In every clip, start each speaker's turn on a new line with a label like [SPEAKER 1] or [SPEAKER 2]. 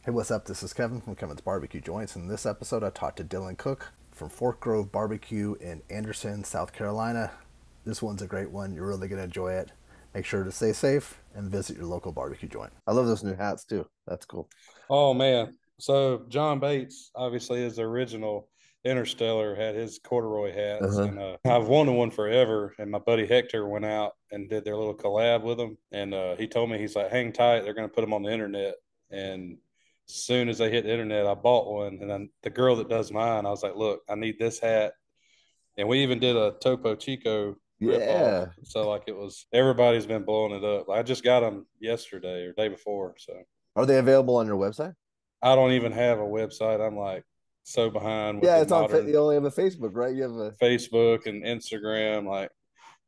[SPEAKER 1] Hey, what's up? This is Kevin from Kevin's Barbecue Joints. In this episode, I talked to Dylan Cooke from Fork Grove Barbecue in Anderson, South Carolina. This one's a great one. You're really going to enjoy it. Make sure to stay safe and visit your local barbecue joint. I love those new hats too. That's cool.
[SPEAKER 2] Oh man. So John Bates obviously is the original Interstellar, had his corduroy hats,
[SPEAKER 1] Uh-huh.
[SPEAKER 2] and I've wanted one forever. And my buddy Hector went out and did their little collab with them, and he told me, he's like, hang tight, they're going to put them on the internet. And as soon as they hit the internet, I bought one, and then the girl that does mine, I was like, look, I need this hat, and we even did a Topo Chico rip off.
[SPEAKER 1] Yeah.
[SPEAKER 2] So like it was, everybody's been blowing it up. I just got them yesterday or day before, so.
[SPEAKER 1] Are they available on your website?
[SPEAKER 2] I don't even have a website. I'm like so behind with
[SPEAKER 1] Yeah,
[SPEAKER 2] the
[SPEAKER 1] it's on.
[SPEAKER 2] modern
[SPEAKER 1] You only have a Facebook, right? You have a.
[SPEAKER 2] Facebook and Instagram. Like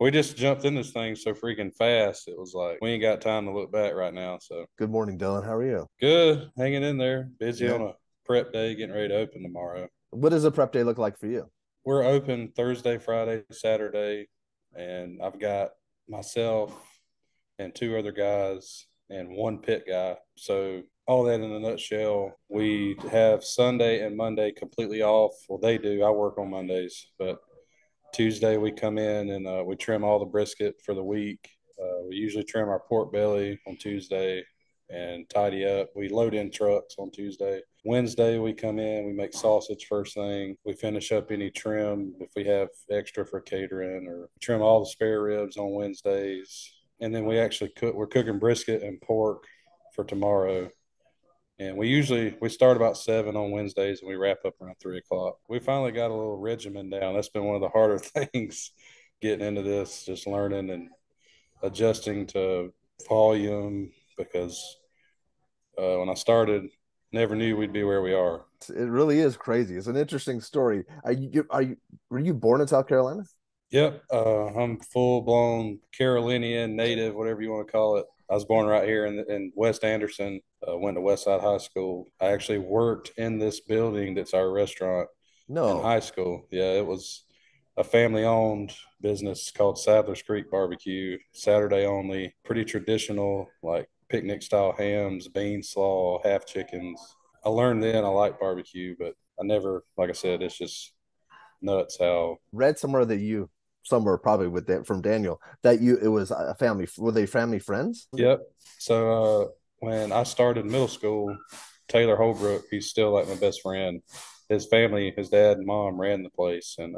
[SPEAKER 2] we just jumped in this thing so freaking fast. It was like we ain't got time to look back right now. So
[SPEAKER 1] Good morning, Dylan. How are you?
[SPEAKER 2] good, hanging in there. Busy
[SPEAKER 1] Yeah.
[SPEAKER 2] on a prep day, getting ready to open tomorrow.
[SPEAKER 1] What does a prep day look like for you?
[SPEAKER 2] We're open Thursday, Friday, Saturday, and I've got myself and two other guys and one pit guy. So all that in a nutshell, we have Sunday and Monday completely off. Well, they do. I work on Mondays, but Tuesday we come in and we trim all the brisket for the week. We usually trim our pork belly on Tuesday and tidy up. We load in trucks on Tuesday. Wednesday we come in, we make sausage first thing. We finish up any trim if we have extra for catering, or trim all the spare ribs on Wednesdays. And then we actually cook. We're cooking brisket and pork for tomorrow. And we start about 7 on Wednesdays and we wrap up around 3 o'clock. We finally got a little regimen down. That's been one of the harder things getting into this, just learning and adjusting to volume, because when I started, never knew we'd be where we are.
[SPEAKER 1] It really is crazy. It's an interesting story. Were you born in South Carolina?
[SPEAKER 2] Yep, I'm full blown Carolinian native, whatever you want to call it. I was born right here in West Anderson. Went to Westside High School. I actually worked in this building that's our restaurant in
[SPEAKER 1] No.
[SPEAKER 2] high school. Yeah, it was a family owned business called Sadler's Creek Barbecue, Saturday only, pretty traditional, like picnic style hams, bean slaw, half chickens. I learned then I like barbecue, but I never, like I said, it's just nuts how.
[SPEAKER 1] Read somewhere that you somewhere probably with that from Daniel that you it was a family. Were they family friends?
[SPEAKER 2] Yep. So when I started middle school, Taylor Holbrook, he's still like my best friend. His family, his dad and mom ran the place, and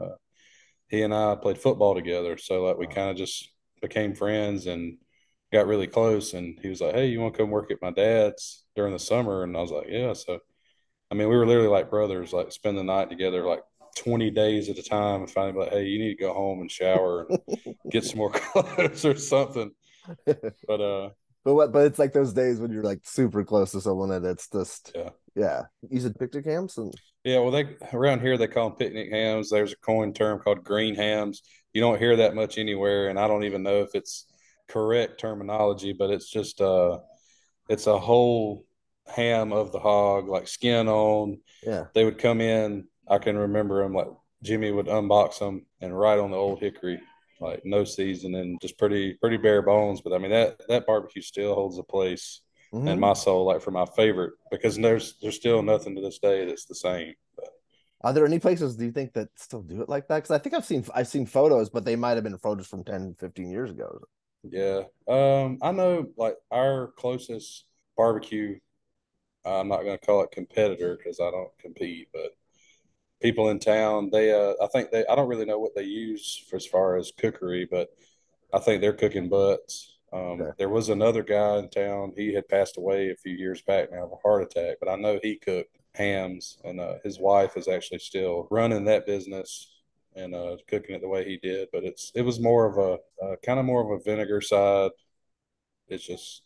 [SPEAKER 2] he and I played football together. So like we kind of just became friends and got really close. And he was like, "Hey, you want to come work at my dad's during the summer?" And I was like, "Yeah." So I mean, we were literally like brothers, like spend the night together, like 20 days at a time, and finally be like, "Hey, you need to go home and shower and get some more clothes or something." But
[SPEAKER 1] But it's like those days when you're like super close to someone and it's just
[SPEAKER 2] yeah.
[SPEAKER 1] yeah. You said picnic camps and
[SPEAKER 2] Yeah, well, they around here they call them picnic hams. There's a coin term called green hams. You don't hear that much anywhere, and I don't even know if it's correct terminology, but it's a whole ham of the hog, like skin on.
[SPEAKER 1] yeah.
[SPEAKER 2] They would come in. I can remember them, like Jimmy would unbox them and right on the old hickory, like no seasoning, just pretty bare bones. But I mean that barbecue still holds a place in
[SPEAKER 1] Hmm.
[SPEAKER 2] my soul, like for my favorite, because there's still nothing to this day that's the same. But
[SPEAKER 1] Are there any places do you think that still do it like that? Because I think I've seen photos, but they might have been photos from 10, 15 years ago.
[SPEAKER 2] yeah, I know like our closest barbecue. I'm not going to call it competitor because I don't compete, but people in town, I think I don't really know what they use for as far as cookery, but I think they're cooking butts.
[SPEAKER 1] Okay.
[SPEAKER 2] There was another guy in town. He had passed away a few years back now of a heart attack, but I know he cooked hams, and his wife is actually still running that business and cooking it the way he did. But it was more of a kind of more of a vinegar side. It's just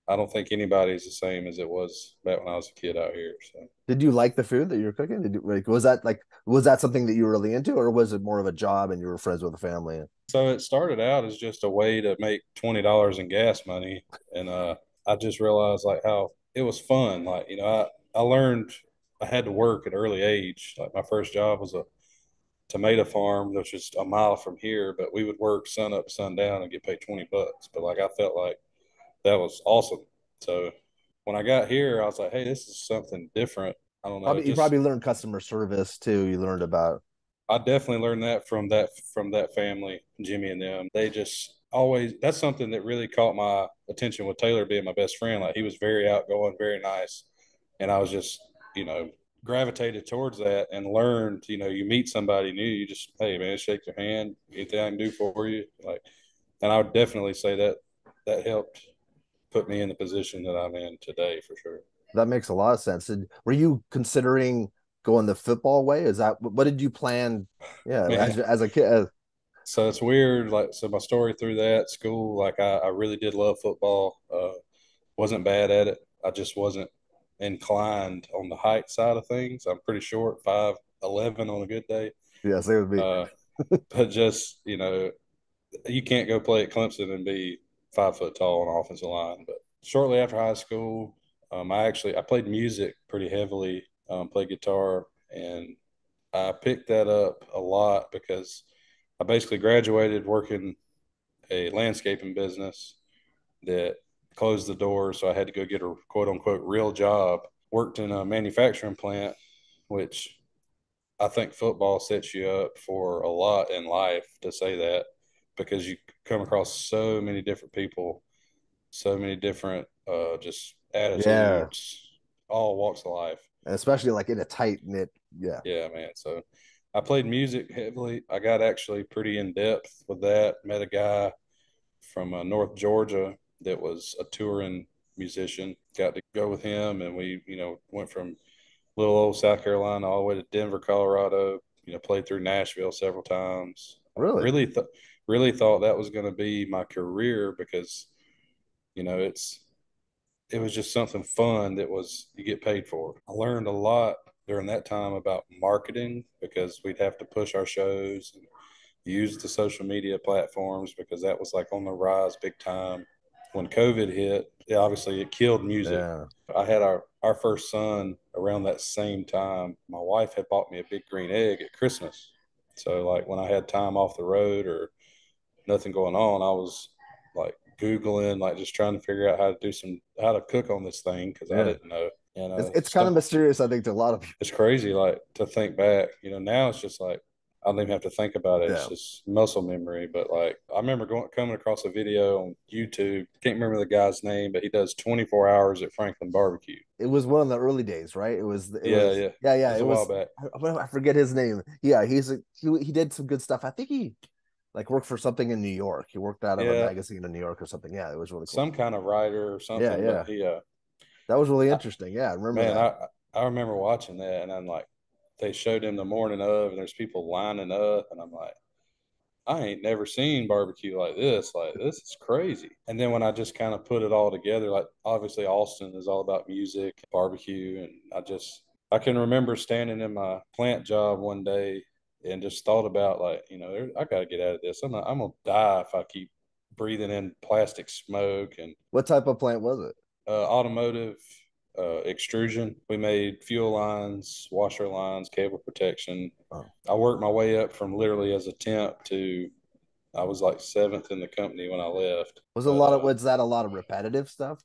[SPEAKER 2] I don't think anybody's the same as it was back when I was a kid out here. So.
[SPEAKER 1] Did you like the food that you were cooking? Was that something that you were really into, or was it more of a job and you were friends with the family?
[SPEAKER 2] So it started out as just a way to make $20 in gas money, and I just realized like how it was fun. Like I learned I had to work at an early age. Like my first job was a tomato farm, which is a mile from here, but we would work sun up, sun down, and get paid $20. But like I felt like that was awesome. So when I got here, I was like, hey, this is something different. I don't know.
[SPEAKER 1] Probably you
[SPEAKER 2] Just
[SPEAKER 1] probably learned customer service too. You learned about
[SPEAKER 2] I definitely learned that from that family, Jimmy and them. They just always that's something that really caught my attention with Taylor being my best friend. Like he was very outgoing, very nice, and I was just you know gravitated towards that and learned. You meet somebody new, you just hey man, shake their hand, anything I can do for you, like. And I would definitely say that that helped put me in the position that I'm in today for sure.
[SPEAKER 1] that makes a lot of sense. Were you considering going the football way? Is that what did you plan? Yeah,
[SPEAKER 2] Man,
[SPEAKER 1] as a kid.
[SPEAKER 2] so it's weird. Like, so my story through that school, like I really did love football. Wasn't bad at it. I just wasn't inclined on the height side of things. I'm pretty short, 5'11" on a good day.
[SPEAKER 1] Yeah, same with me.
[SPEAKER 2] Uh, but just you can't go play at Clemson and be 5 foot tall on offensive line. But shortly after high school, I played music pretty heavily, played guitar, and I picked that up a lot because I basically graduated working a landscaping business that closed the doors, so I had to go get a quote unquote real job. Worked in a manufacturing plant, which I think football sets you up for a lot in life to say that because you come across so many different people, so many different just
[SPEAKER 1] Yeah,
[SPEAKER 2] attitudes, all walks of life.
[SPEAKER 1] especially like in a tight knit. Yeah,
[SPEAKER 2] Yeah, man. So I played music heavily. I got actually pretty in depth with that. Met a guy from North Georgia that was a touring musician. Got to go with him, and we, went from little old South Carolina all the way to Denver, Colorado. Played through Nashville several times.
[SPEAKER 1] really.
[SPEAKER 2] Really thought that was going to be my career because you know it's it was just something fun that was you get paid for. I learned a lot during that time about marketing because we'd have to push our shows and use the social media platforms because that was like on the rise big time. When COVID hit, yeah, obviously it killed music.
[SPEAKER 1] Yeah,
[SPEAKER 2] I had our first son around that same time. My wife had bought me a big green egg at Christmas. So like when I had time off the road or nothing going on, I was like Googling, like just trying to figure out how to cook on this thing because I
[SPEAKER 1] yeah.
[SPEAKER 2] didn't know.
[SPEAKER 1] It's kind of mysterious, I think, to a lot of people.
[SPEAKER 2] It's crazy, like to think back. Now it's just like I don't even have to think about it. It's
[SPEAKER 1] Yeah,
[SPEAKER 2] just muscle memory. But like I remember coming across a video on YouTube. Can't remember the guy's name, but he does 24 hours at Franklin Barbecue.
[SPEAKER 1] it was one of the early days, right? It
[SPEAKER 2] Yeah,
[SPEAKER 1] was,
[SPEAKER 2] yeah.
[SPEAKER 1] yeah,
[SPEAKER 2] It
[SPEAKER 1] yeah.
[SPEAKER 2] was
[SPEAKER 1] It
[SPEAKER 2] a while
[SPEAKER 1] was.
[SPEAKER 2] back.
[SPEAKER 1] I forget his name. Yeah, he did some good stuff. I think he like worked for something in New York. He worked out of a
[SPEAKER 2] Yeah,
[SPEAKER 1] magazine in New York or something. Yeah, it was really cool.
[SPEAKER 2] some kind of writer or
[SPEAKER 1] Yeah,
[SPEAKER 2] something. But
[SPEAKER 1] yeah. That was really
[SPEAKER 2] I,
[SPEAKER 1] interesting. Yeah, I remember
[SPEAKER 2] man,
[SPEAKER 1] that.
[SPEAKER 2] I remember watching that, and I'm like, they showed him the morning of, and there's people lining up, and I'm like, I ain't never seen barbecue like this. Like, this is crazy. And then when I just kind of put it all together, like, obviously, Austin is all about music, barbecue. And I can remember standing in my plant job one day and just thought about, like, I got to get out of this. I'm going to die if I keep breathing in plastic smoke and
[SPEAKER 1] What type of plant was it?
[SPEAKER 2] automotive extrusion. We made fuel lines, washer lines, cable protection.
[SPEAKER 1] Oh,
[SPEAKER 2] I worked my way up from literally as a temp to I was like seventh in the company when I left. But
[SPEAKER 1] was that a lot of repetitive stuff?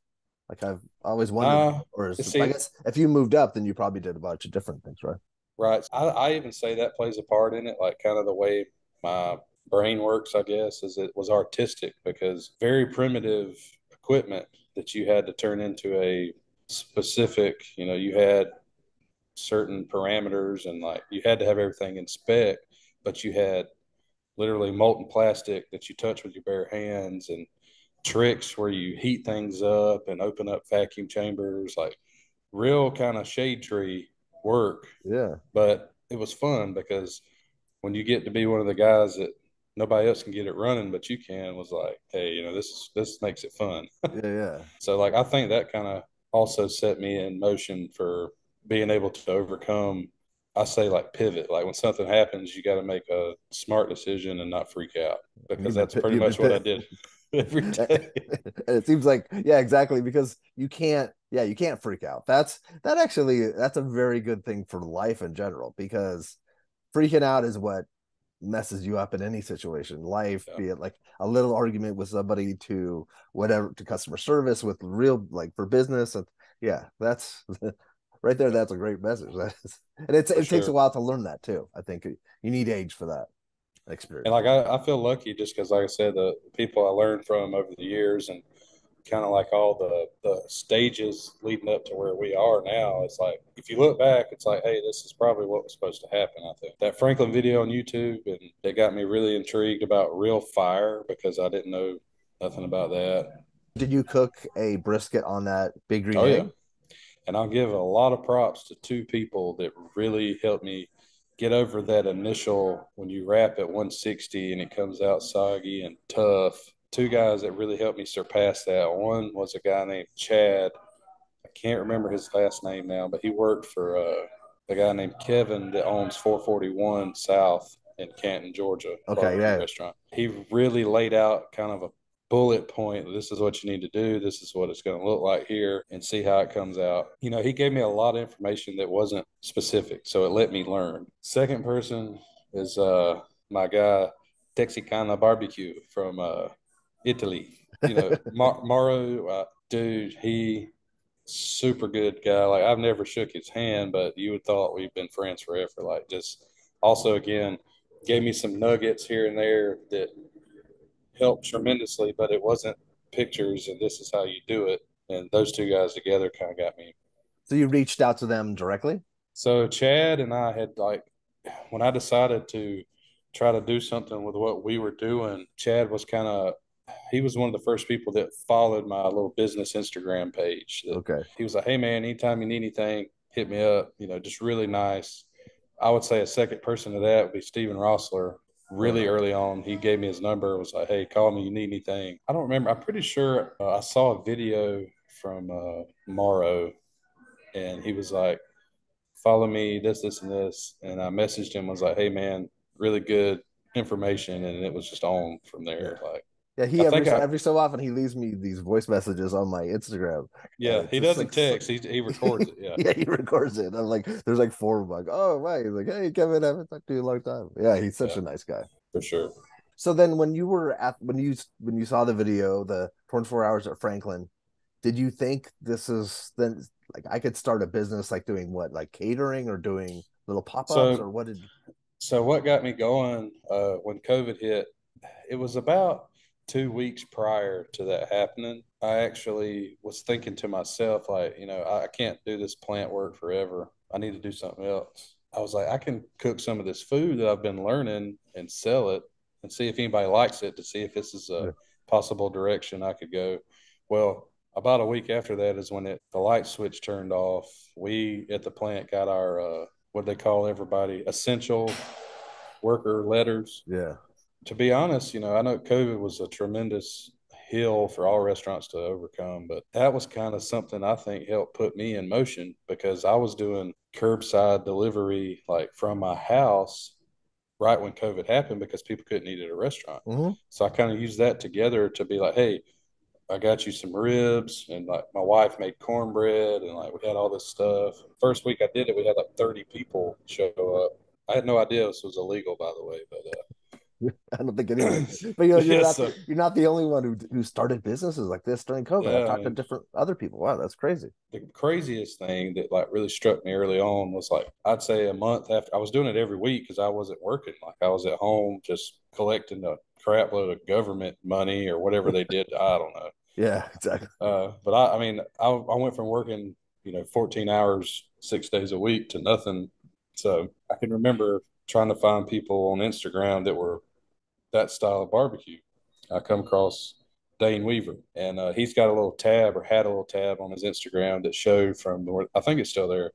[SPEAKER 1] Like I've always wondered,
[SPEAKER 2] nah,
[SPEAKER 1] or is I
[SPEAKER 2] see,
[SPEAKER 1] guess if you moved up, then you probably did a bunch of different things, right?
[SPEAKER 2] right. I even say that plays a part in it, like kind of the way my brain works, I guess, is it was artistic because very primitive equipment that you had to turn into a specific, you had certain parameters and like you had to have everything in spec, but you had literally molten plastic that you touch with your bare hands and tricks where you heat things up and open up vacuum chambers, like real kind of shade tree work.
[SPEAKER 1] Yeah,
[SPEAKER 2] But it was fun because when you get to be one of the guys that nobody else can get it running, but you can, was like, hey, this makes it fun.
[SPEAKER 1] yeah, yeah.
[SPEAKER 2] So like I think that kind of also set me in motion for being able to overcome. I say like pivot. Like when something happens, you got to make a smart decision and not freak out because that's pretty
[SPEAKER 1] You've
[SPEAKER 2] much what I
[SPEAKER 1] been
[SPEAKER 2] did every day.
[SPEAKER 1] it seems like yeah, exactly because you can't freak out. That's a very good thing for life in general because freaking out is what messes you up in any situation life,
[SPEAKER 2] Yeah.
[SPEAKER 1] be it like a little argument with somebody to whatever to customer service with real like for business. Yeah, that's right there. That's a great message. And
[SPEAKER 2] for
[SPEAKER 1] it takes a
[SPEAKER 2] sure.
[SPEAKER 1] while to learn that too. I think you need age for that
[SPEAKER 2] And
[SPEAKER 1] experience.
[SPEAKER 2] like I feel lucky just because, like I said, the people I learned from over the years and kind of like all the stages leading up to where we are now. It's like if you look back, it's like, hey, this is probably what was supposed to happen. I think that Franklin video on YouTube, and it got me really intrigued about real fire because I didn't know nothing about that.
[SPEAKER 1] Did you cook a brisket on that big green
[SPEAKER 2] Oh yeah,
[SPEAKER 1] egg?
[SPEAKER 2] and I'll give a lot of props to two people that really helped me get over that initial when you wrap at 160 and it comes out soggy and tough. Two guys that really helped me surpass that. One was a guy named Chad. I can't remember his last name now, but he worked for a guy named Kevin that owns 441 South in Canton, Georgia,
[SPEAKER 1] Okay,
[SPEAKER 2] barbecue
[SPEAKER 1] yeah.
[SPEAKER 2] restaurant. He really laid out kind of a bullet point. This is what you need to do. This is what it's going to look like here and see how it comes out. You know, he gave me a lot of information that wasn't specific, so it let me learn. Second person is my guy, Texicana Barbecue from Italy. You know, Mauro, dude, he super good guy. Like I've never shook his hand, but you would thought we've been friends forever. Like just also again gave me some nuggets here and there that helped tremendously, but it wasn't pictures and this is how you do it. And those two guys together kind of got me.
[SPEAKER 1] So you reached out to them directly?
[SPEAKER 2] So Chad and I had like when I decided to try to do something with what we were doing, Chad was kind of he was one of the first people that followed my little business Instagram page. That
[SPEAKER 1] Okay.
[SPEAKER 2] he was like, "Hey man, anytime you need anything, hit me up." You know, just really nice. I would say a second person to that would be Steven Rossler.
[SPEAKER 1] Right
[SPEAKER 2] Really
[SPEAKER 1] on.
[SPEAKER 2] early on, he gave me his number. Was like, "Hey, call me. You need anything?" I don't remember. I'm pretty sure I saw a video from Morrow, and he was like, follow me, this, and this. And I messaged him, was like, hey, man, really good information. And it was just on from
[SPEAKER 1] Yeah.
[SPEAKER 2] there. Like,
[SPEAKER 1] Yeah,
[SPEAKER 2] I
[SPEAKER 1] he
[SPEAKER 2] think
[SPEAKER 1] every so often he leaves me these voice messages on my Instagram, and
[SPEAKER 2] yeah,
[SPEAKER 1] it's
[SPEAKER 2] he
[SPEAKER 1] just like
[SPEAKER 2] doesn't text, he records it. Yeah,
[SPEAKER 1] yeah, he records it. I'm like, there's like four of them. Like, oh right, he's like, hey Kevin, I haven't talked to you in a long time. Yeah, he's such
[SPEAKER 2] yeah,
[SPEAKER 1] a nice guy.
[SPEAKER 2] for sure.
[SPEAKER 1] So then, when you were at when you saw the video, the 24 hours at Franklin, did you think this is then like I could start a business like doing what, like catering or doing little pop-ups or
[SPEAKER 2] So,
[SPEAKER 1] what did
[SPEAKER 2] so what got me going when COVID hit, it was about 2 weeks prior to that happening. I actually was thinking to myself, like, you know, I can't do this plant work forever. I need to do something else. I was like, I can cook some of this food that I've been learning and sell it and see if anybody likes it to see if this is a
[SPEAKER 1] yeah.
[SPEAKER 2] possible direction I could go. Well, about a week after that is when the light switch turned off. We at the plant got our what they call everybody essential worker letters.
[SPEAKER 1] Yeah.
[SPEAKER 2] To be honest, you know, I know COVID was a tremendous hill for all restaurants to overcome, but that was kind of something I think helped put me in motion because I was doing curbside delivery like from my house right when COVID happened because people couldn't eat at a restaurant.
[SPEAKER 1] Hmm.
[SPEAKER 2] So I kind of used that together to be like, hey, I got you some ribs, and like my wife made cornbread, and like we had all this stuff. First week I did it, we had like 30 people show up. I had no idea this was illegal, by the way, but
[SPEAKER 1] I don't think anyone did. But you know,
[SPEAKER 2] yeah, so
[SPEAKER 1] you're not the only one who started businesses like this during COVID. I've
[SPEAKER 2] yeah, I
[SPEAKER 1] talked to
[SPEAKER 2] mean,
[SPEAKER 1] different other people. Wow, that's crazy.
[SPEAKER 2] the craziest thing that like really struck me early on was like I'd say a month after I was doing it every week because I wasn't working. Like I was at home just collecting a crap load of government money or whatever they did. I don't know.
[SPEAKER 1] Yeah, exactly.
[SPEAKER 2] But I mean, I went from working, you know, 14 hours, 6 days a week to nothing. So I can remember trying to find people on Instagram that were that style of barbecue. I come across Dane Weaver, and he's got a little tab or had a little tab on his Instagram that showed from where, I think it's still there,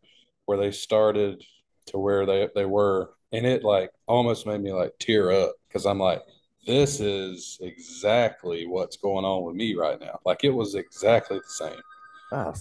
[SPEAKER 2] where they started to where they were, and it like almost made me like tear up because I'm like, this is exactly what's going on with me right now. Like it was exactly the same.
[SPEAKER 1] Ah,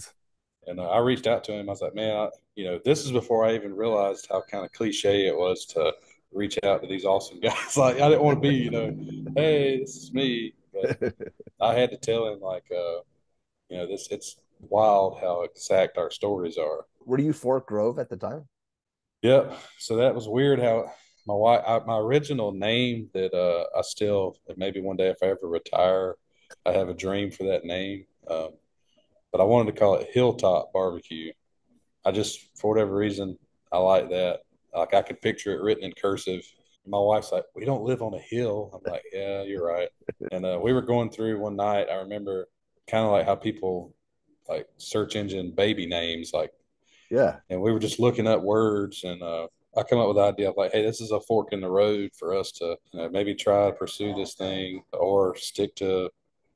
[SPEAKER 2] And I reached out to him. I was like, man, you know, this is before I even realized how kind of cliche it was to reach out to these awesome guys. Like, I didn't want to be, you know, hey, this is me. But I had to tell him, like, you know, it's wild how exact our stories are.
[SPEAKER 1] were you Fork Grove at the time?
[SPEAKER 2] Yep. So that was weird how my original name that I still, maybe one day if I ever retire, I have a dream for that name. but I wanted to call it Hilltop Barbecue. I just, for whatever reason, I like that. Like I could picture it written in cursive. My wife's like, "We don't live on a hill." I'm like, "Yeah, you're right." And we were going through one night. I remember kind of like how people like search engine baby names, like,
[SPEAKER 1] Yeah.
[SPEAKER 2] and we were just looking up words, and I come up with the idea of like, "Hey, this is a fork in the road for us to, maybe try to pursue this thing or stick to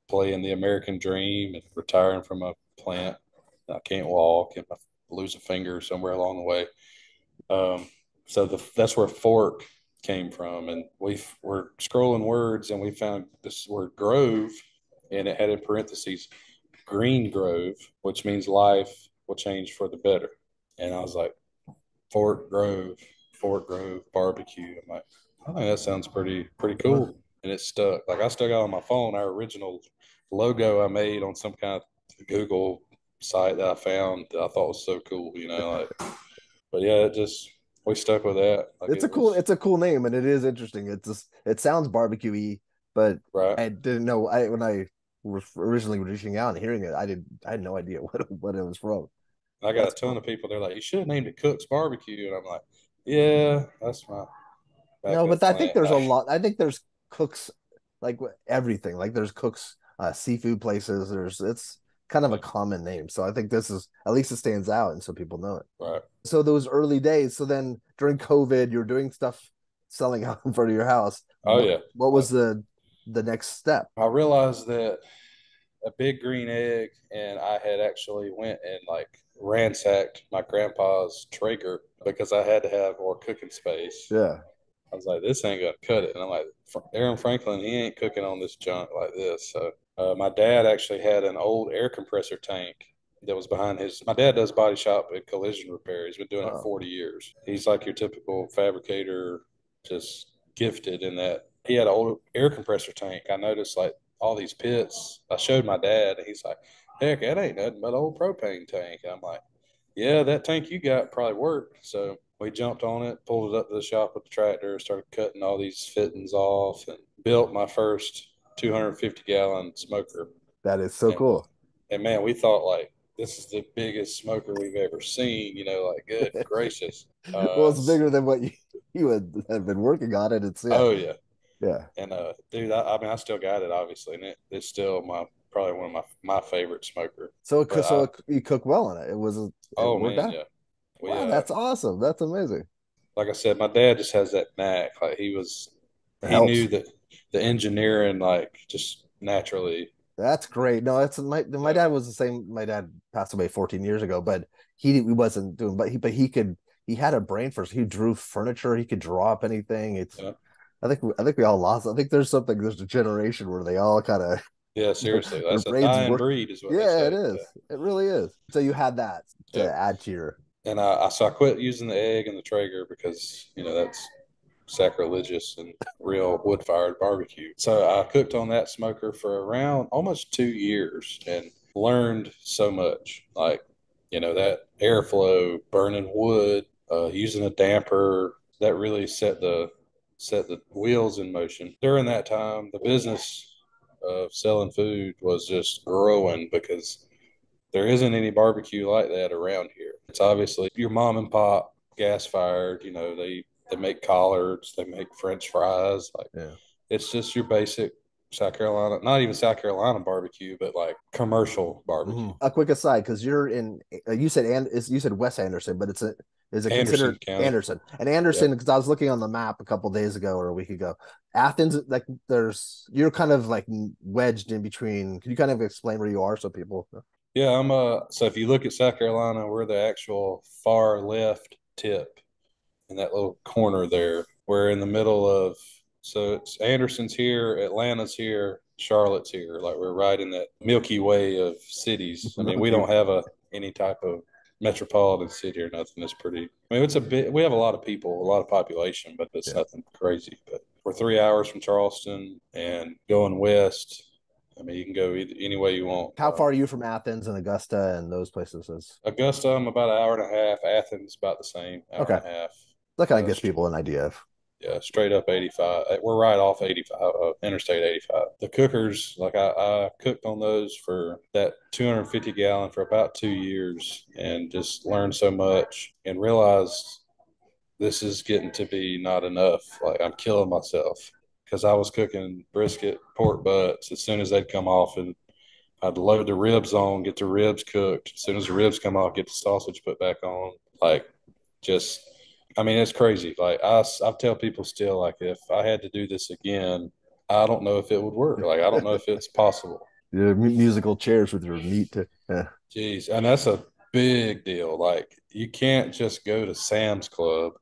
[SPEAKER 2] playing the American dream and retiring from a plant. I can't walk and I lose a finger somewhere along the way." Um, so that's where fork came from. And we were scrolling words and we found this word grove, and it had in parentheses green grove, which means life will change for the better. And I was like, Fort Grove, Fort Grove barbecue. I'm like, I think that sounds pretty
[SPEAKER 1] Huh.
[SPEAKER 2] cool. And it stuck. Like I still got on my phone our original logo I made on some kind of Google site that I found that I thought was so cool, like, but yeah, it just we stuck with that. Like
[SPEAKER 1] It's
[SPEAKER 2] it
[SPEAKER 1] a cool
[SPEAKER 2] was
[SPEAKER 1] it's a cool name and it is interesting. It's just it sounds barbecue-y, but
[SPEAKER 2] right.
[SPEAKER 1] I didn't know I when I was originally reaching out and hearing it, I had no idea what it was from.
[SPEAKER 2] I got a
[SPEAKER 1] That's
[SPEAKER 2] ton
[SPEAKER 1] cool.
[SPEAKER 2] of people. They're like, you should have named it Cook's Barbecue, and I'm like, yeah, that's my
[SPEAKER 1] No,
[SPEAKER 2] backup
[SPEAKER 1] but I think
[SPEAKER 2] plan.
[SPEAKER 1] there's a lot. I think there's cooks like everything. Like there's cooks, seafood places. There's it's kind of a
[SPEAKER 2] Yeah,
[SPEAKER 1] common name. So I think this is at least it stands out, and so people know it.
[SPEAKER 2] right.
[SPEAKER 1] So those early days. So then during COVID, you're doing stuff selling out in front of your house.
[SPEAKER 2] Oh
[SPEAKER 1] What
[SPEAKER 2] yeah.
[SPEAKER 1] what was the next step?
[SPEAKER 2] I realized that a big green egg, and I had actually went and like ransacked my grandpa's Traeger because I had to have more cooking space.
[SPEAKER 1] Yeah.
[SPEAKER 2] I was like, this ain't gonna cut it. And I'm like, Aaron Franklin, he ain't cooking on this junk like this. So my dad actually had an old air compressor tank that was behind his. My dad does body shop and collision repair. He's been doing it
[SPEAKER 1] Uh,
[SPEAKER 2] 40 years. He's like your typical fabricator, just gifted in that. He had an old air compressor tank. I noticed like all these pits. I showed my dad, and he's like, heck, that ain't nothing but an old propane tank. I'm like, yeah, that tank you got probably worked. So we jumped on it, pulled it up to the shop with the tractor, started cutting all these fittings off, and built my first 250-gallon smoker.
[SPEAKER 1] that is so
[SPEAKER 2] And
[SPEAKER 1] cool.
[SPEAKER 2] and man, we thought like this is the biggest smoker we've ever seen. Like good gracious.
[SPEAKER 1] Well, it's bigger than what you had have been working on it. It's yeah,
[SPEAKER 2] Oh yeah,
[SPEAKER 1] yeah.
[SPEAKER 2] and dude, I mean, I still got it obviously, and it's still my probably one of my favorite smoker.
[SPEAKER 1] So
[SPEAKER 2] But
[SPEAKER 1] you cook well on it. It
[SPEAKER 2] oh
[SPEAKER 1] worked
[SPEAKER 2] man,
[SPEAKER 1] out.
[SPEAKER 2] yeah, we
[SPEAKER 1] Wow, that's awesome. That's amazing.
[SPEAKER 2] like I said, my dad just has that knack. Like
[SPEAKER 1] It
[SPEAKER 2] he knew
[SPEAKER 1] helps.
[SPEAKER 2] that the engineering, like just naturally.
[SPEAKER 1] That's great. No, that's my
[SPEAKER 2] Yeah,
[SPEAKER 1] dad was the same. My dad passed away 14 years ago, but he wasn't doing. But he could. He had a brain for. He drew furniture. He could draw up anything. It's.
[SPEAKER 2] yeah,
[SPEAKER 1] I think we all lost. I think there's something. There's a generation where they all kind of
[SPEAKER 2] yeah.
[SPEAKER 1] their,
[SPEAKER 2] Seriously,
[SPEAKER 1] their
[SPEAKER 2] that's a
[SPEAKER 1] brains
[SPEAKER 2] dying
[SPEAKER 1] work.
[SPEAKER 2] breed, is what they
[SPEAKER 1] Yeah, it
[SPEAKER 2] say.
[SPEAKER 1] is.
[SPEAKER 2] Yeah,
[SPEAKER 1] It really is. So you had that to
[SPEAKER 2] yep.
[SPEAKER 1] add to your.
[SPEAKER 2] And so I quit using the egg and the Traeger because that's sacrilegious and real wood fired barbecue. So I cooked on that smoker for around almost 2 years and learned so much. Like, that airflow, burning wood, using a damper, that really set the wheels in motion. During that time, the business of selling food was just growing because there isn't any barbecue like that around here. It's obviously your mom and pop gas fired. They make collards, they make French fries. Like
[SPEAKER 1] Yeah.
[SPEAKER 2] it's just your basic South Carolina, not even South Carolina barbecue, but like commercial barbecue.
[SPEAKER 1] A quick aside, because you're in, you said you said West Anderson, but is it
[SPEAKER 2] Anderson
[SPEAKER 1] considered
[SPEAKER 2] County.
[SPEAKER 1] Anderson? And
[SPEAKER 2] Yep.
[SPEAKER 1] Anderson, because I was looking on the map a couple days ago or a week ago, Athens, like you're kind of like wedged in between. Can you kind of explain where you are so people?
[SPEAKER 2] Yeah, so if you look at South Carolina, we're the actual far left tip in that little corner there. We're in the middle of, so it's Anderson's here, Atlanta's here, Charlotte's here. Like we're right in that Milky Way of cities. I mean, we
[SPEAKER 1] Milky
[SPEAKER 2] don't
[SPEAKER 1] Way.
[SPEAKER 2] have any type of metropolitan city or nothing. It's pretty. I mean, it's a bit. We have a lot of people, a lot of population, but it's
[SPEAKER 1] Yeah.
[SPEAKER 2] nothing crazy. But we're 3 hours from Charleston and going west. I mean, you can go any way you want.
[SPEAKER 1] How far are you from Athens and Augusta and those places?
[SPEAKER 2] Augusta, I'm about an hour and a half. Athens, about the same, hour
[SPEAKER 1] Okay,
[SPEAKER 2] and a half.
[SPEAKER 1] that kind of
[SPEAKER 2] Uh,
[SPEAKER 1] gives people an idea of.
[SPEAKER 2] Yeah, straight up 85. We're right off 85, Interstate 85. The cookers, like I cooked on those for that 250 gallon for about 2 years and just learned so much and realized this is getting to be not enough. Like I'm killing myself because I was cooking brisket, pork butts as soon as they'd come off, and I'd load the ribs on, get the ribs cooked. As soon as the ribs come off, get the sausage put back on. Like, just, I mean, it's crazy. Like, I tell people still, like, if I had to do this again, I don't know if it would work. Like, I don't know if it's possible.
[SPEAKER 1] Yeah, musical chairs with your meat. Yeah.
[SPEAKER 2] Jeez. And that's a big deal. Like, you can't just go to Sam's Club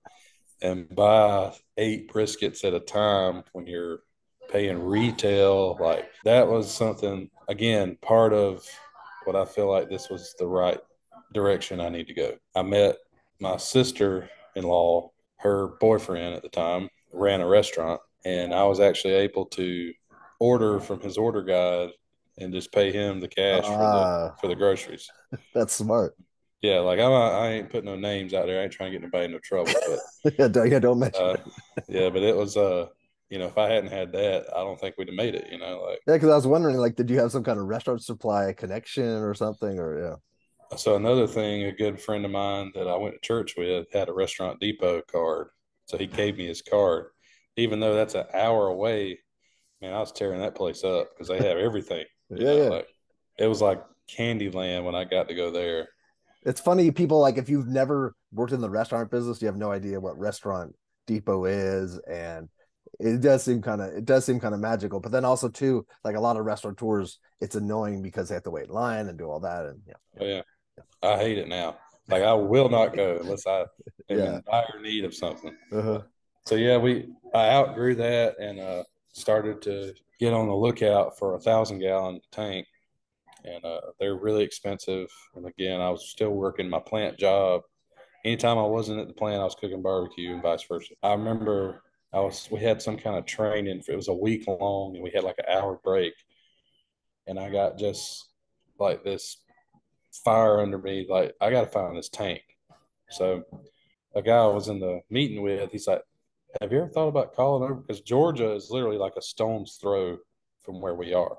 [SPEAKER 2] and buy 8 briskets at a time when you're paying retail. Like that was something, again, part of what I feel like this was the right direction I need to go. I met my sister in law, her boyfriend at the time ran a restaurant, and I was actually able to order from his order guide and just pay him the cash for the
[SPEAKER 1] Ah,
[SPEAKER 2] groceries.
[SPEAKER 1] that's smart.
[SPEAKER 2] Yeah, like I ain't putting no names out there. I ain't trying to get anybody in no trouble, but
[SPEAKER 1] Yeah, don't mention
[SPEAKER 2] uh,
[SPEAKER 1] it.
[SPEAKER 2] yeah, but it was if I hadn't had that, I don't think we'd have made it. Like
[SPEAKER 1] Yeah, because I was wondering, like, did you have some kind of restaurant supply connection or something? Or yeah.
[SPEAKER 2] so another thing, a good friend of mine that I went to church with had a Restaurant Depot card, so he gave me his card, even though that's an hour away. Man, I was tearing that place up because they have everything.
[SPEAKER 1] Yeah, yeah.
[SPEAKER 2] Like it was like Candyland when I got to go there.
[SPEAKER 1] It's funny, people like if you've never worked in the restaurant business, you have no idea what Restaurant Depot is, and it does seem kind of magical. But then also too, like a lot of restaurateurs, it's annoying because they have to wait in line and do all that, and
[SPEAKER 2] Oh yeah, I hate it now. Like I will not go unless I am
[SPEAKER 1] yeah.
[SPEAKER 2] in dire need of something.
[SPEAKER 1] Uh-huh.
[SPEAKER 2] So yeah, I outgrew that and started to get on the lookout for 1,000 gallon tank, and they're really expensive. And again, I was still working my plant job. Anytime I wasn't at the plant, I was cooking barbecue and vice versa. I remember we had some kind of training. It was a week long, and we had like an hour break, and I got just like this fire under me. Like I got to find this tank. So a guy I was in the meeting with, he's like, have you ever thought about calling over? Because Georgia is literally like a stone's throw from where we are.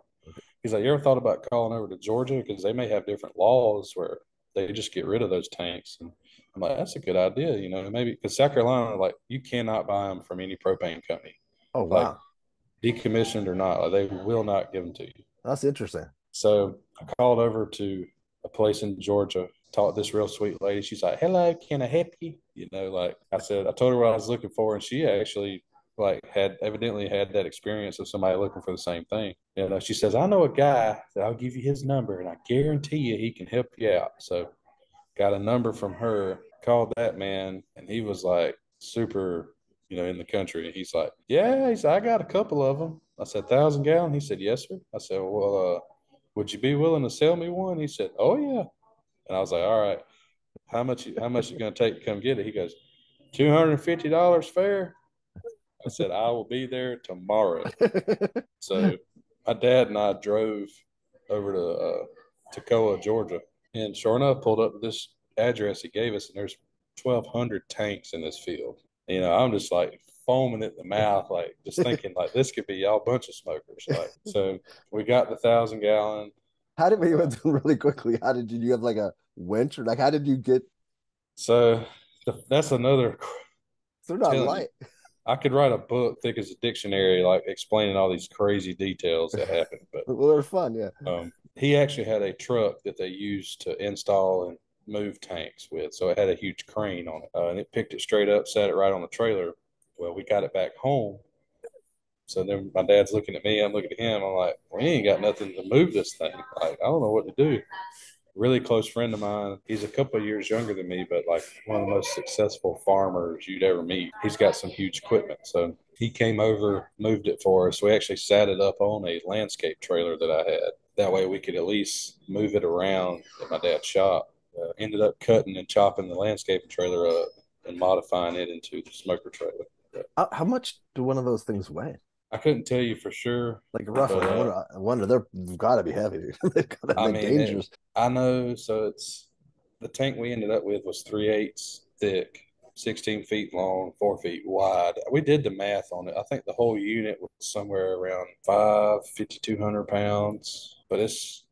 [SPEAKER 2] He's like, you ever thought about calling over to Georgia? Because they may have different laws where they just get rid of those tanks. And I'm like, that's a good idea, maybe because South Carolina, like, you cannot buy them from any propane company,
[SPEAKER 1] Oh
[SPEAKER 2] like
[SPEAKER 1] wow,
[SPEAKER 2] decommissioned or not. Like, they will not give them to you.
[SPEAKER 1] that's interesting.
[SPEAKER 2] So I called over to a place in Georgia, talked to this real sweet lady. She's like, hello, can I help you? Like I told her what I was looking for, and she actually like had evidently had that experience of somebody looking for the same thing. She says, I know a guy that I'll give you his number and I guarantee you he can help you out. So got a number from her, called that man, and he was like super, in the country. He's like, yeah, he said, I got a couple of them. I said, 1,000 gallon. He said, yes, sir. I said, well, would you be willing to sell me one? He said, oh yeah. And I was like, all right, how much you gonna take to come get it? He goes, $250 fair. I said, I will be there tomorrow. So my dad and I drove over to Toccoa, Georgia, and sure enough, pulled up to this address he gave us, and there's 1,200 tanks in this field. I'm just like foaming at the mouth, like just thinking like this could be y'all bunch of smokers. Like, so we got the 1,000 gallon.
[SPEAKER 1] How did we went really quickly? How did you have like a winch or like how did you get?
[SPEAKER 2] So that's another.
[SPEAKER 1] They're not
[SPEAKER 2] Telling you,
[SPEAKER 1] light.
[SPEAKER 2] I could write a book thick as a dictionary, like explaining all these crazy details that happened. But
[SPEAKER 1] Well, they're fun, yeah.
[SPEAKER 2] he actually had a truck that they used to install and move tanks with. So it had a huge crane on it, and it picked it straight up, set it right on the trailer. Well, we got it back home. So then my dad's looking at me, I'm looking at him. I'm like, we ain't got nothing to move this thing. Like, I don't know what to do. Really close friend of mine. He's a couple of years younger than me, but like one of the most successful farmers you'd ever meet. He's got some huge equipment. So he came over, moved it for us. We actually sat it up on a landscape trailer that I had. That way we could at least move it around at my dad's shop. Ended up cutting and chopping the landscape trailer up and modifying it into the smoker trailer.
[SPEAKER 1] How much do one of those things weigh?
[SPEAKER 2] I couldn't tell you for sure,
[SPEAKER 1] Like
[SPEAKER 2] but
[SPEAKER 1] roughly, I wonder they've got to be heavy. They've got to
[SPEAKER 2] I
[SPEAKER 1] like
[SPEAKER 2] mean,
[SPEAKER 1] dangerous.
[SPEAKER 2] I know. So it's the tank we ended up with was 3/8 thick. 16 feet long, 4 feet wide. We did the math on it. I think the whole unit was somewhere around 5,200 pounds, but it's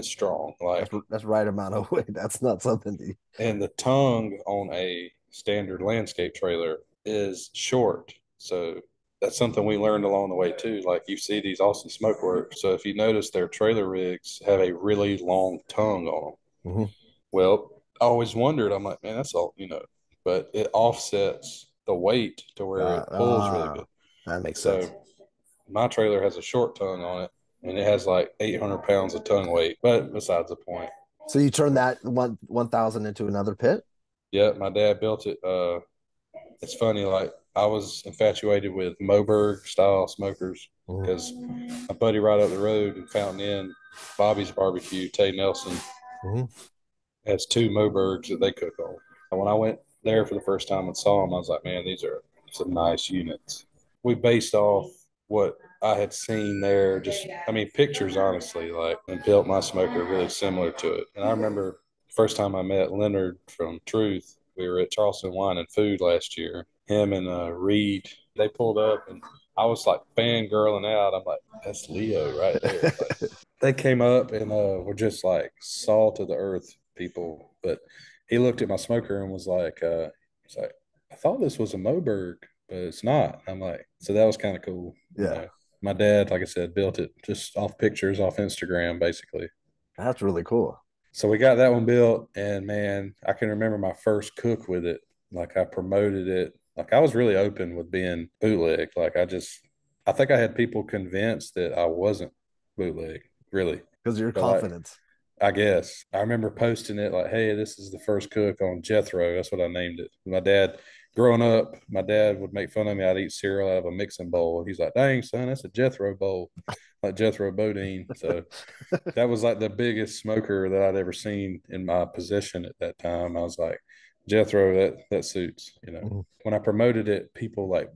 [SPEAKER 2] strong. Like,
[SPEAKER 1] That's right amount of weight. That's not something to.
[SPEAKER 2] and the tongue on a standard landscape trailer is short. So that's something we learned along the way too. Like, you see these Austin Smoke Works. So if you notice, their trailer rigs have a really long tongue on them.
[SPEAKER 1] Mhm.
[SPEAKER 2] Well, I always wondered, I'm like, man, that's all, but it offsets the weight to where
[SPEAKER 1] Uh,
[SPEAKER 2] it pulls really
[SPEAKER 1] uh,
[SPEAKER 2] good.
[SPEAKER 1] that makes sense.
[SPEAKER 2] So my trailer has a short tongue on it, and it has like 800 pounds of tongue weight, but besides the point.
[SPEAKER 1] So you turn that 1,000 into another pit?
[SPEAKER 2] Yeah, my dad built it. It's funny, like, I was infatuated with Moberg style smokers
[SPEAKER 1] Mhm.
[SPEAKER 2] because my buddy right up the road in Fountain Inn, Bobby's Barbecue, Tay Nelson,
[SPEAKER 1] Mhm.
[SPEAKER 2] has two Mobergs that they cook on. And when I went there for the first time and saw them, I was like, man, these are some nice units. We based off what I had seen there, just, I mean, pictures, honestly, like, and built my smoker really similar to it. And I remember first time I met Leonard from Truth, we were at Charleston Wine and Food last year. Him and Reed, they pulled up, and I was like fangirling out. I'm like, that's Leo right there. Like, they came up and were just like salt of the earth people. But he looked at my smoker and was like, he's like, I thought this was a Moberg, but it's not. I'm like, so that was kind of cool.
[SPEAKER 1] Yeah,
[SPEAKER 2] My dad, like I said, built it just off pictures off Instagram, basically.
[SPEAKER 1] that's really cool.
[SPEAKER 2] So we got that one built, and man, I can remember my first cook with it. Like, I promoted it. Like, I was really open with being bootleg. Like, I think I had people convinced that I wasn't bootleg, really.
[SPEAKER 1] Because your
[SPEAKER 2] But like,
[SPEAKER 1] confidence.
[SPEAKER 2] I guess I remember posting it like, "Hey, this is the first cook on Jethro." That's what I named it. My dad, growing up, my dad would make fun of me. I'd eat cereal out of a mixing bowl. He's like, "Dang, son, that's a Jethro bowl, like Jethro Bodine." So that was like the biggest smoker that I'd ever seen in my possession at that time. I was like, Jethro, that suits.
[SPEAKER 1] Mhm.
[SPEAKER 2] When I promoted it, people like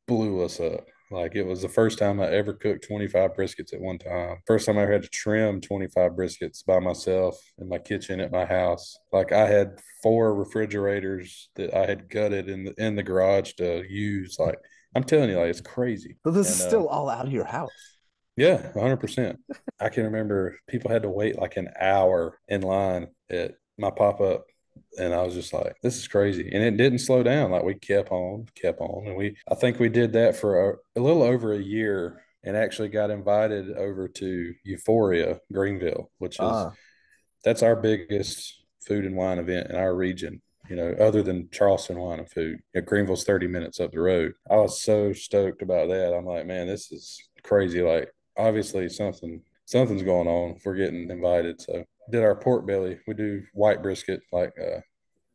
[SPEAKER 2] blew us up. Like, it was the first time I ever cooked 25 briskets at one time. First time I ever had to trim 25 briskets by myself in my kitchen at my house. Like, I had four refrigerators that I had gutted in the garage to use. Like, I'm telling you, like, it's crazy.
[SPEAKER 1] But this is
[SPEAKER 2] And
[SPEAKER 1] still all out of your house.
[SPEAKER 2] yeah, 100%. I can remember people had to wait like an hour in line at my pop up. And I was just like, this is crazy. And it didn't slow down. Like, we kept on. And I think we did that for a little over a year and actually got invited over to Euphoria, Greenville,
[SPEAKER 1] Ah,
[SPEAKER 2] that's our biggest food and wine event in our region, other than Charleston Wine and Food. Greenville's 30 minutes up the road. I was so stoked about that. I'm like, man, this is crazy. Like, obviously something's going on if we're getting invited. So did our pork belly. We do white brisket. Like,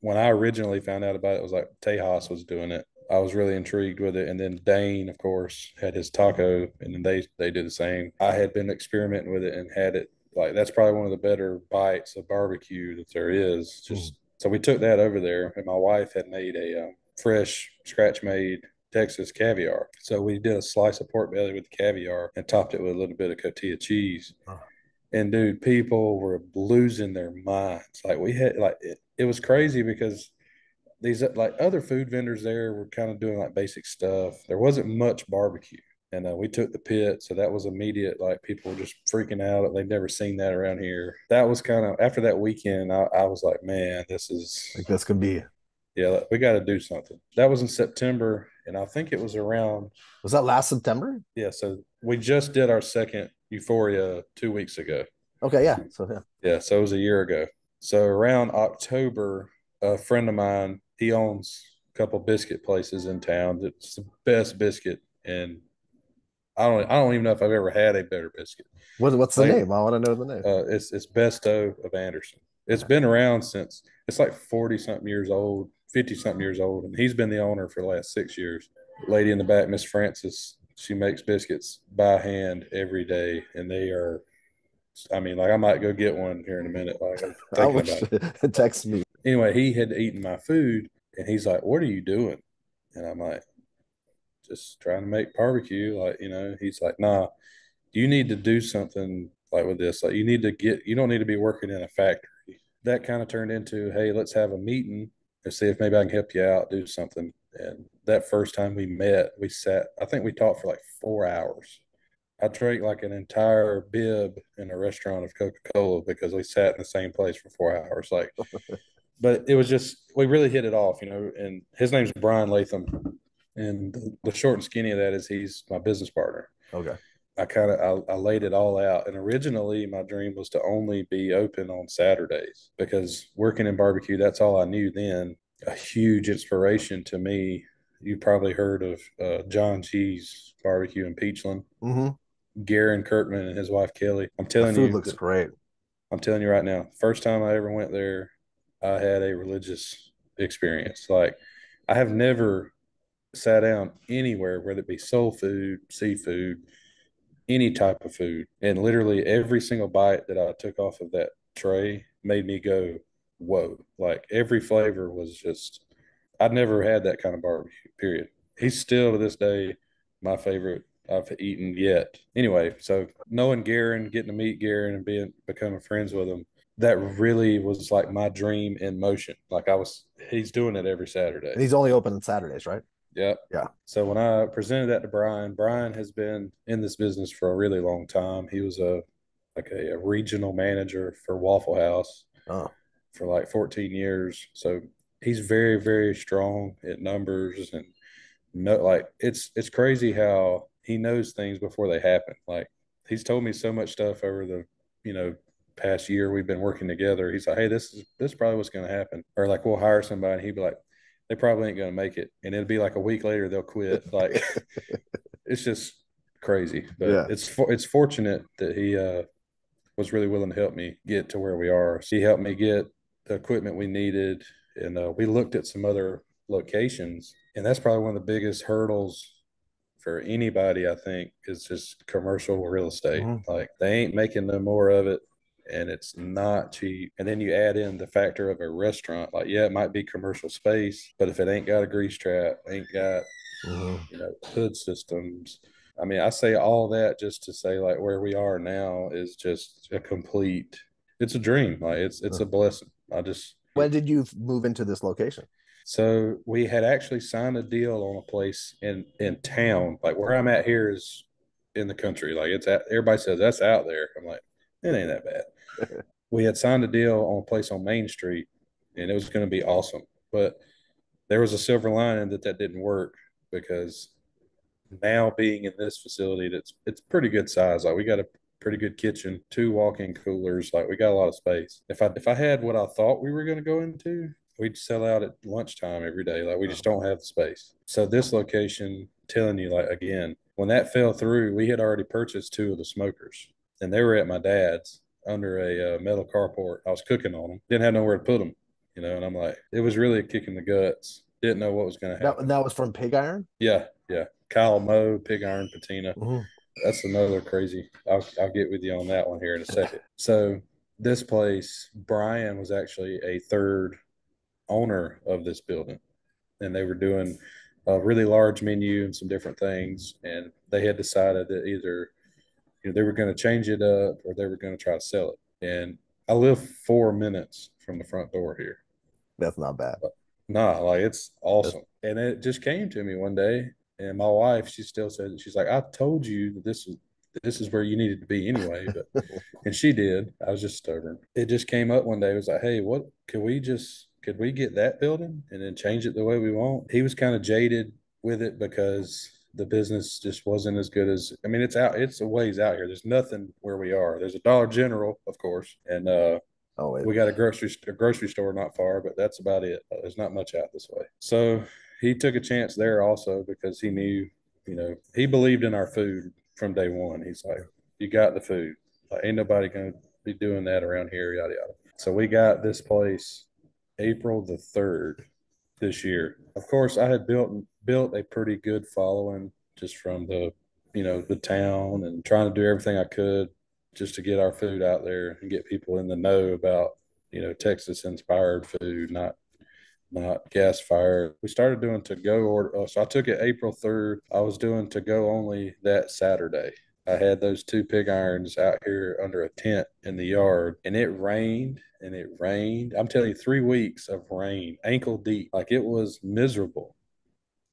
[SPEAKER 2] when I originally found out about it, it was like Tejas was doing it. I was really intrigued with it. And then Dane, of course, had his taco, and then they did the same. I had been experimenting with it and had it. Like, that's probably one of the better bites of barbecue that there is.
[SPEAKER 1] mm,
[SPEAKER 2] Just so we took that over there, and my wife had made a fresh, scratch made Texas caviar. So we did a slice of pork belly with the caviar and topped it with a little bit of cotija cheese.
[SPEAKER 1] ah.
[SPEAKER 2] And dude, people were losing their minds. Like, we had like it was crazy because these like other food vendors there were kind of doing like basic stuff. There wasn't much barbecue. And we took the pit, so that was immediate. Like, people were just freaking out. They'd never seen that around here. That was kind of after that weekend. I was like, man, this is,
[SPEAKER 1] Like this could be.
[SPEAKER 2] yeah, we got to do something. That was in September, and I think it was around,
[SPEAKER 1] Was that last September?
[SPEAKER 2] yeah. So we just did our second Euphoria 2 weeks ago.
[SPEAKER 1] Okay, yeah. So yeah.
[SPEAKER 2] Yeah, so it was a year ago. So around October, a friend of mine, he owns a couple biscuit places in town. It's the best biscuit, and I don't even know if I've ever had a better biscuit.
[SPEAKER 1] What's the
[SPEAKER 2] Like,
[SPEAKER 1] name? I want to know the name.
[SPEAKER 2] it's Besto of Anderson. It's
[SPEAKER 1] Okay.
[SPEAKER 2] been around since it's like 40 something years old, 50 something years old, and he's been the owner for the last 6 years. Lady in the back, Miss Francis, she makes biscuits by hand every day, and they are, I mean, like, I might go get one here in a minute. Like, I'm
[SPEAKER 1] I
[SPEAKER 2] thinking
[SPEAKER 1] wish
[SPEAKER 2] about it.
[SPEAKER 1] text me.
[SPEAKER 2] Anyway, he had eaten my food, and he's like, "What are you doing?" And I'm like, "Just trying to make barbecue." Like, he's like, "Nah, you need to do something like with this. Like, you don't need to be working in a factory." That kind of turned into, "Hey, let's have a meeting and see if maybe I can help you out, do something. And that first time we met, we sat, I think we talked for like 4 hours. I drank like an entire bib in a restaurant of Coca-Cola because we sat in the same place for 4 hours. Like, but it was just, we really hit it off, and his name's Brian Latham. And the short and skinny of that is he's my business partner.
[SPEAKER 1] Okay.
[SPEAKER 2] I laid it all out. And originally my dream was to only be open on Saturdays because working in barbecue, that's all I knew then. A huge inspiration to me. You probably heard of John Cheese Barbecue in Peachland.
[SPEAKER 1] Mm-hmm.
[SPEAKER 2] Garen Kirkman and his wife Kelly.
[SPEAKER 1] The food looks great.
[SPEAKER 2] I'm telling you right now, first time I ever went there, I had a religious experience. Like I have never sat down anywhere, whether it be soul food, seafood, any type of food. And literally every single bite that I took off of that tray made me go, whoa. Like every flavor was just, I'd never had that kind of barbecue, period. He's still to this day my favorite I've eaten yet. Anyway, so knowing Garen, getting to meet Garen and becoming friends with him, that really was like my dream in motion. Like he's doing it every Saturday.
[SPEAKER 1] And he's only open on Saturdays, right?
[SPEAKER 2] Yep.
[SPEAKER 1] Yeah.
[SPEAKER 2] So when I presented that to Brian has been in this business for a really long time. He was a regional manager for Waffle House
[SPEAKER 1] Oh.
[SPEAKER 2] for like 14 years. So he's very, very strong at numbers and no, like it's crazy how he knows things before they happen. Like he's told me so much stuff over the, you know, past year we've been working together. He's like, hey, this is probably what's going to happen. Or like we'll hire somebody and he'd be like, they probably ain't going to make it. And it'll be like a week later they'll quit. Like it's just crazy. But
[SPEAKER 1] Yeah.
[SPEAKER 2] it's fortunate that he was really willing to help me get to where we are. So he helped me get the equipment we needed, and we looked at some other locations, and that's probably one of the biggest hurdles for anybody. I think is just commercial real estate.
[SPEAKER 1] Mm-hmm.
[SPEAKER 2] Like they ain't making no more of it. And it's not cheap. And then you add in the factor of a restaurant. Like, yeah, it might be commercial space, but if it ain't got a grease trap, ain't got
[SPEAKER 1] Mm-hmm.
[SPEAKER 2] hood systems. I mean, I say all that just to say like where we are now is just a complete. It's a dream. Like it's a blessing. I just
[SPEAKER 1] When did you move into this location?
[SPEAKER 2] so we had actually signed a deal on a place in town. Like where I'm at here is in the country. Like everybody says that's out there. I'm like, it ain't that bad. We had signed a deal on a place on Main Street, and it was going to be awesome. But there was a silver lining that didn't work because now being in this facility, it's pretty good size. Like we got a pretty good kitchen, two walk-in coolers. Like we got a lot of space. If I had what I thought we were going to go into, we'd sell out at lunchtime every day. Like we just don't have the space. So this location, telling you, like again, when that fell through, we had already purchased two of the smokers, and they were at my dad's under a metal carport. I was cooking on them, didn't have nowhere to put them, and I'm like, it was really a kick in the guts. Didn't know what was going to
[SPEAKER 1] That
[SPEAKER 2] happen.
[SPEAKER 1] that was from Pig Iron.
[SPEAKER 2] Yeah, yeah. Kyle Moe, Pig Iron Patina.
[SPEAKER 1] Mm-hmm.
[SPEAKER 2] That's another crazy. I'll get with you on that one here in a second. So this place, Brian was actually a third owner of this building, and they were doing a really large menu and some different things, and they had decided that either they were going to change it up or they were going to try to sell it. And I live 4 minutes from the front door here.
[SPEAKER 1] That's not bad.
[SPEAKER 2] Nah, like it's
[SPEAKER 1] That's
[SPEAKER 2] awesome. And it just came to me one day, and my wife, she still says it. She's like, I told you that this is where you needed to be anyway. But and she did. I was just stubborn. It just came up one day. It was like, hey, what could we get that building and then change it the way we want? He was kind of jaded with it because the business just wasn't as good as I mean, it's a ways out here. There's nothing where we are. There's a Dollar General, of course, and
[SPEAKER 1] oh wait.
[SPEAKER 2] we got a grocery store not far, but that's about it. There's not much out this way. So he took a chance there also because he knew, he believed in our food from day one. He's like, you got the food. Like, ain't nobody going to be doing that around here, yada, yada. So we got this place April the 3rd this year. Of course, I had built a pretty good following just from the town and trying to do everything I could just to get our food out there and get people in the know about Texas inspired food, not gas fired. We started doing to go order. So I took it April 3rd. I was doing to go only that Saturday. I had those two pig irons out here under a tent in the yard, and it rained and it rained. I'm telling you, 3 weeks of rain, ankle deep. Like it was miserable.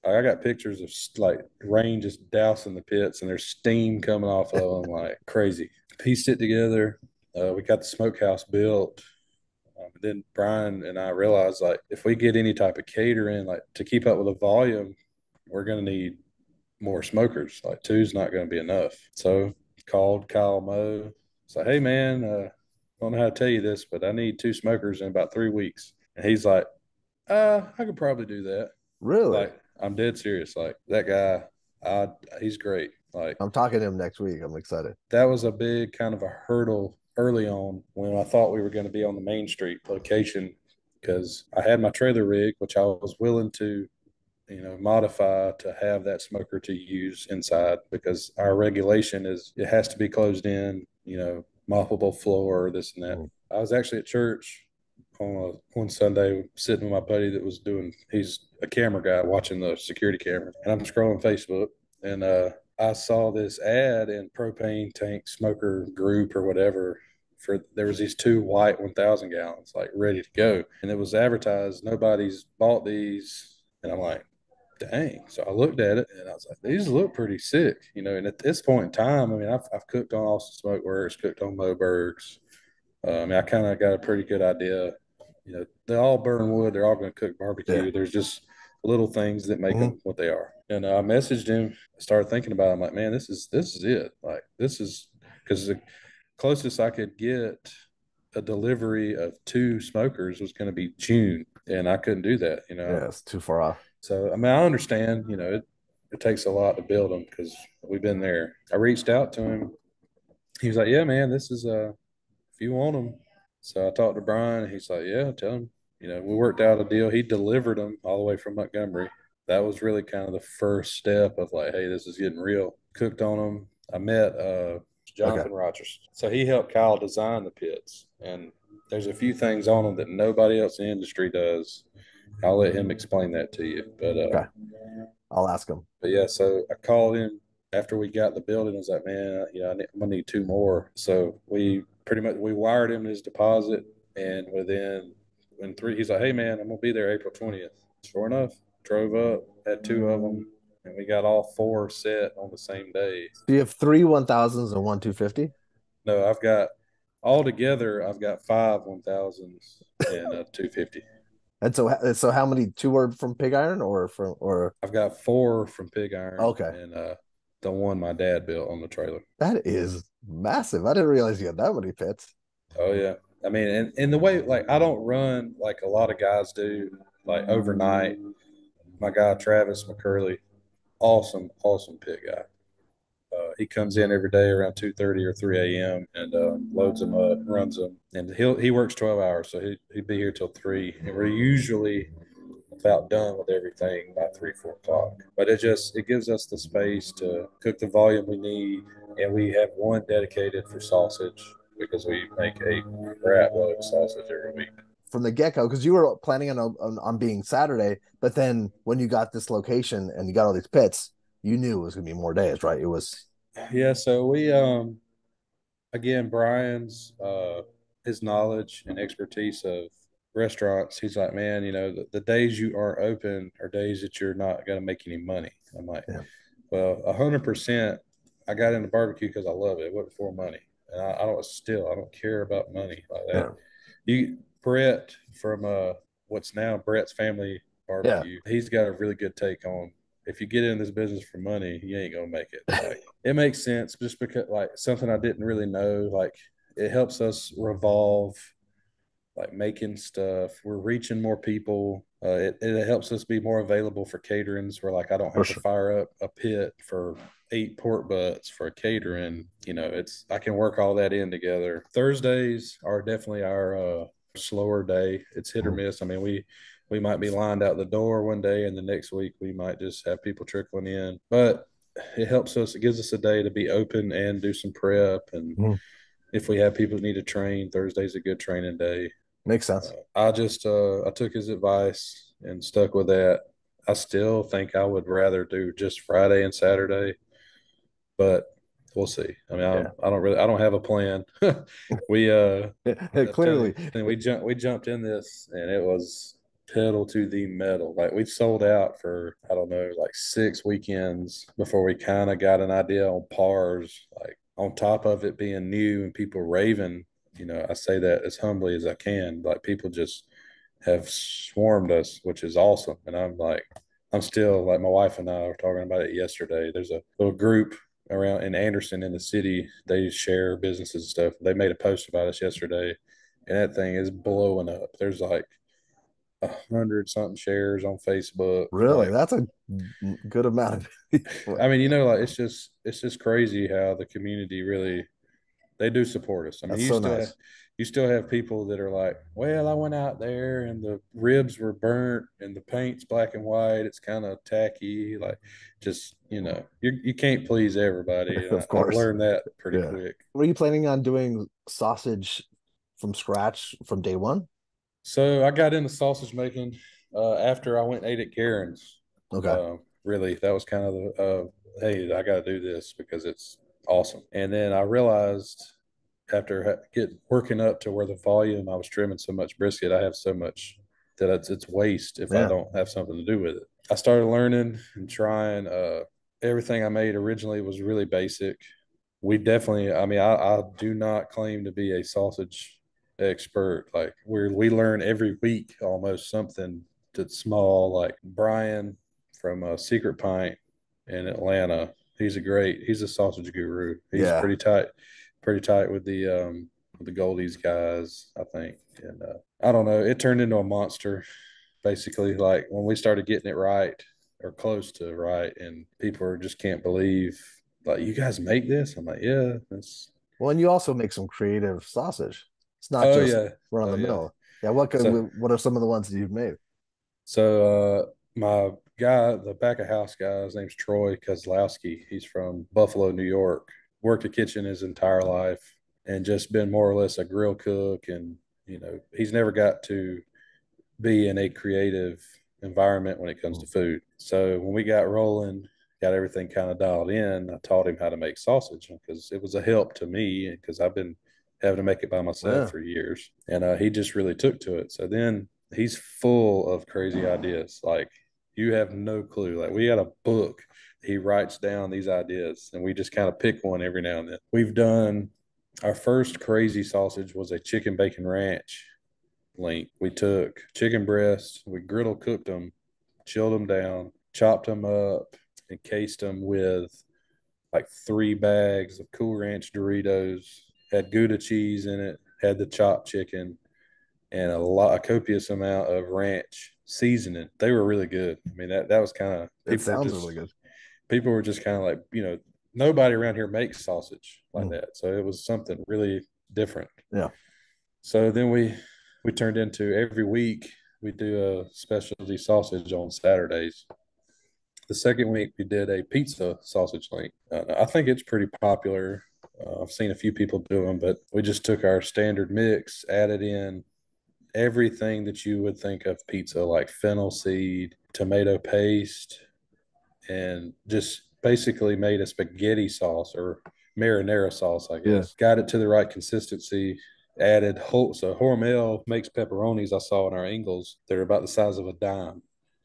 [SPEAKER 2] Like, I got pictures of like rain just dousing the pits and there's steam coming off of them like crazy. Pieced it together. We got the smokehouse built. Then Brian and I realized like if we get any type of catering, like to keep up with the volume, we're going to need more smokers. Like two's not going to be enough. So called Kyle Moe. It's like, hey man, I don't know how to tell you this, but I need two smokers in about 3 weeks. And he's like, I could probably do that.
[SPEAKER 1] Really?
[SPEAKER 2] Like, I'm dead serious. Like that guy, he's great. Like
[SPEAKER 1] I'm talking to him next week. I'm excited.
[SPEAKER 2] that was a big kind of a hurdle early on when I thought we were going to be on the Main Street location because I had my trailer rig, which I was willing to, modify to have that smoker to use inside because our regulation is it has to be closed in, moppable floor, this and that.
[SPEAKER 1] Mm.
[SPEAKER 2] I was actually at church on one Sunday sitting with my buddy that was he's a camera guy watching the security camera. And I'm scrolling Facebook and I saw this ad in propane tank smoker group or whatever there was these two white 1,000 gallons like ready to go. And it was advertised, nobody's bought these. And I'm like, dang. So I looked at it and I was like, these look pretty sick, and at this point in time, I mean, I've cooked on Austin Smoke Works, cooked on Mobergs. I mean, I kind of got a pretty good idea. They all burn wood. They're all going to cook
[SPEAKER 1] Yeah.
[SPEAKER 2] barbecue. There's just little things that make
[SPEAKER 1] Hmm.
[SPEAKER 2] them what they are. And I messaged him, started thinking about it. I'm like, man, this is it. Like, this is because the closest I could get a delivery of two smokers was going to be June. And I couldn't do that.
[SPEAKER 1] Yeah, it's too far off.
[SPEAKER 2] So, I mean, I understand, it takes a lot to build them because we've been there. I reached out to him. He was like, yeah, man, this is, if you want them. So I talked to Brian. He's like, yeah, tell him. We worked out a deal. He delivered them all the way from Montgomery. That was really kind of the first step of like, hey, this is getting real. Cooked on them. I met
[SPEAKER 1] Okay.
[SPEAKER 2] Jonathan Rogers. So he helped Kyle design the pits. And there's a few things on them that nobody else in the industry does. I'll let him explain that to you.
[SPEAKER 1] Okay. I'll ask him.
[SPEAKER 2] But yeah, so I called him after we got the building. I was like, man, I'm gonna need two more. So we pretty much we wired him his deposit, and when three, he's like, hey man, I'm gonna be there April 20th. Sure enough, drove up, had two of them, and we got all four set on the same day.
[SPEAKER 1] So you have three 1,000s and one 250?
[SPEAKER 2] No, I've got all together. I've got five 1,000s and a 250.
[SPEAKER 1] And so how many two were from pig iron or
[SPEAKER 2] I've got four from Pig Iron
[SPEAKER 1] okay.
[SPEAKER 2] and the one my dad built on the trailer.
[SPEAKER 1] That is massive. I didn't realize you had that many pits.
[SPEAKER 2] Oh yeah. I mean, and the way like I don't run like a lot of guys do, like overnight. My guy Travis McCurley, awesome pit guy. He comes in every day around 2:30 or 3 a.m. and loads them up, runs them, and he works 12 hours, so he'd be here till 3, and we're usually about done with everything by 3-4 o'clock. But it gives us the space to cook the volume we need, and we have one dedicated for sausage because we make a crap load of sausage every week.
[SPEAKER 1] From the get-go, because you were planning on being Saturday, but then when you got this location and you got all these pits, you knew it was gonna be more days, right? It was
[SPEAKER 2] Yeah, so we again Brian's his knowledge and expertise of restaurants. He's like, man, the days you aren't open are days that you're not going to make any money. I'm like,
[SPEAKER 1] yeah,
[SPEAKER 2] well, 100%. I got into barbecue because I love it. It wasn't for money, and I don't care about money like that.
[SPEAKER 1] yeah,
[SPEAKER 2] Brett from what's now Brett's Family
[SPEAKER 1] yeah.
[SPEAKER 2] Barbecue. He's got a really good take on if you get in this business for money, you ain't gonna make it. Like it makes sense just because like something I didn't really know. Like it helps us revolve like making stuff. We're reaching more people. It helps us be more available for caterings where like I don't
[SPEAKER 1] For
[SPEAKER 2] have to
[SPEAKER 1] sure.
[SPEAKER 2] fire up a pit for 8 pork butts for a catering. I can work all that in together. Thursdays are definitely our slower day. It's hit or
[SPEAKER 1] Mhm.
[SPEAKER 2] miss. I mean, we might be lined out the door one day and the next week we might just have people trickling in. But it helps us, it gives us a day to be open and do some prep. And
[SPEAKER 1] Mhm.
[SPEAKER 2] if we have people who need to train, Thursday's a good training day.
[SPEAKER 1] Makes sense.
[SPEAKER 2] I took his advice and stuck with that. I still think I would rather do just Friday and Saturday, but we'll see. I mean,
[SPEAKER 1] Yeah.
[SPEAKER 2] I don't have a plan. we I'm telling
[SPEAKER 1] Clearly.
[SPEAKER 2] you, and we jumped in this, and it was pedal to the metal. Like we sold out for I don't know, like 6 weekends before we kind of got an idea on pars. Like on top of it being new and people raving, I say that as humbly as I can. Like people just have swarmed us, which is awesome. And I'm like, I'm still like my wife and I were talking about it yesterday. There's a little group around in Anderson in the city. They share businesses and stuff. They made a post about us yesterday, and that thing is blowing up. There's like 100 something shares on Facebook.
[SPEAKER 1] Really?
[SPEAKER 2] Like,
[SPEAKER 1] That's a good amount of people.
[SPEAKER 2] I mean, like it's just crazy how the community really they do support us. I mean,
[SPEAKER 1] That's so nice.
[SPEAKER 2] you still have people that are like, well, I went out there and the ribs were burnt and the paint's black and white. It's kind of tacky. Like, just you can't please everybody. And
[SPEAKER 1] Of
[SPEAKER 2] I've
[SPEAKER 1] course.
[SPEAKER 2] learned that pretty
[SPEAKER 1] Yeah.
[SPEAKER 2] quick.
[SPEAKER 1] Were you planning on doing sausage from scratch from day one?
[SPEAKER 2] So I got into sausage making after I went and ate at Garen's.
[SPEAKER 1] Okay.
[SPEAKER 2] Really, that was kind of the hey, I got to do this because it's awesome. And then I realized after get working up to where the volume I was trimming so much brisket, I have so much that it's waste if I
[SPEAKER 1] Yeah.
[SPEAKER 2] don't have something to do with it. I started learning and trying. Everything I made originally was really basic. We definitely, I mean, I do not claim to be a sausage expert. Like we learn every week almost something that's small. Like Brian from Secret Pint in Atlanta, he's a sausage guru. He's
[SPEAKER 1] Yeah.
[SPEAKER 2] pretty tight with the Goldies guys, I think. And I don't know, it turned into a monster. Basically, like when we started getting it right or close to right, and people just can't believe like you guys make this. I'm like, yeah, that's
[SPEAKER 1] Well, and you also make some creative sausage. It's not
[SPEAKER 2] oh
[SPEAKER 1] just
[SPEAKER 2] yeah,
[SPEAKER 1] run of
[SPEAKER 2] oh
[SPEAKER 1] the
[SPEAKER 2] yeah.
[SPEAKER 1] mill. Yeah,
[SPEAKER 2] So
[SPEAKER 1] what are some of the ones that you've made?
[SPEAKER 2] my guy, the back of house guy, his name's Troy Kozlowski. He's from Buffalo, New York. Worked the kitchen his entire life and just been more or less a grill cook. And he's never got to be in a creative environment when it comes
[SPEAKER 1] Mm.
[SPEAKER 2] to food. So when we got rolling, got everything kind of dialed in, I taught him how to make sausage because it was a help to me because I've been having to make it by myself
[SPEAKER 1] Yeah.
[SPEAKER 2] for years. And he just really took to it. So then he's full of crazy ideas. Like you have no clue. Like we got a book. He writes down these ideas and we just kind of pick one every now and then. We've done our first crazy sausage was a chicken bacon ranch link. We took chicken breasts, we griddle cooked them, chilled them down, chopped them up, and cased them with like 3 bags of Cool Ranch Doritos, had Gouda cheese in it, had the chopped chicken, and a copious amount of ranch seasoning. They were really good. I mean, that was kind of
[SPEAKER 1] It sounds really good.
[SPEAKER 2] people were just kind of like, nobody around here makes sausage like
[SPEAKER 1] Mm.
[SPEAKER 2] that. So it was something really different.
[SPEAKER 1] Yeah.
[SPEAKER 2] So then we turned into every week we do a specialty sausage on Saturdays. The second week we did a pizza sausage link. I think it's pretty popular. I've seen a few people do them, but we just took our standard mix, added in everything that you would think of pizza, like fennel seed, tomato paste, and just basically made a spaghetti sauce or marinara sauce, I
[SPEAKER 1] Yeah.
[SPEAKER 2] guess. Got it to the right consistency. Added whole so Hormel makes pepperonis I saw in our Ingles. They're about the size of a dime.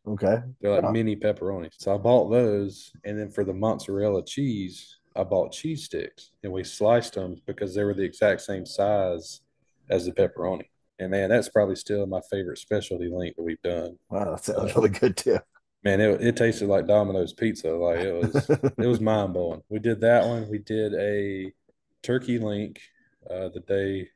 [SPEAKER 1] Okay.
[SPEAKER 2] They're like
[SPEAKER 1] Oh,
[SPEAKER 2] mini pepperonis. So I bought those, and then for the mozzarella cheese, I bought cheese sticks, and we sliced them because they were the exact same size as the pepperoni. And man, that's probably still my favorite specialty link that we've done.
[SPEAKER 1] wow, that sounds
[SPEAKER 2] Uh,
[SPEAKER 1] really good too.
[SPEAKER 2] Man, it tasted like Domino's pizza. Like it was mind blowing. We did that one. We did a turkey link the day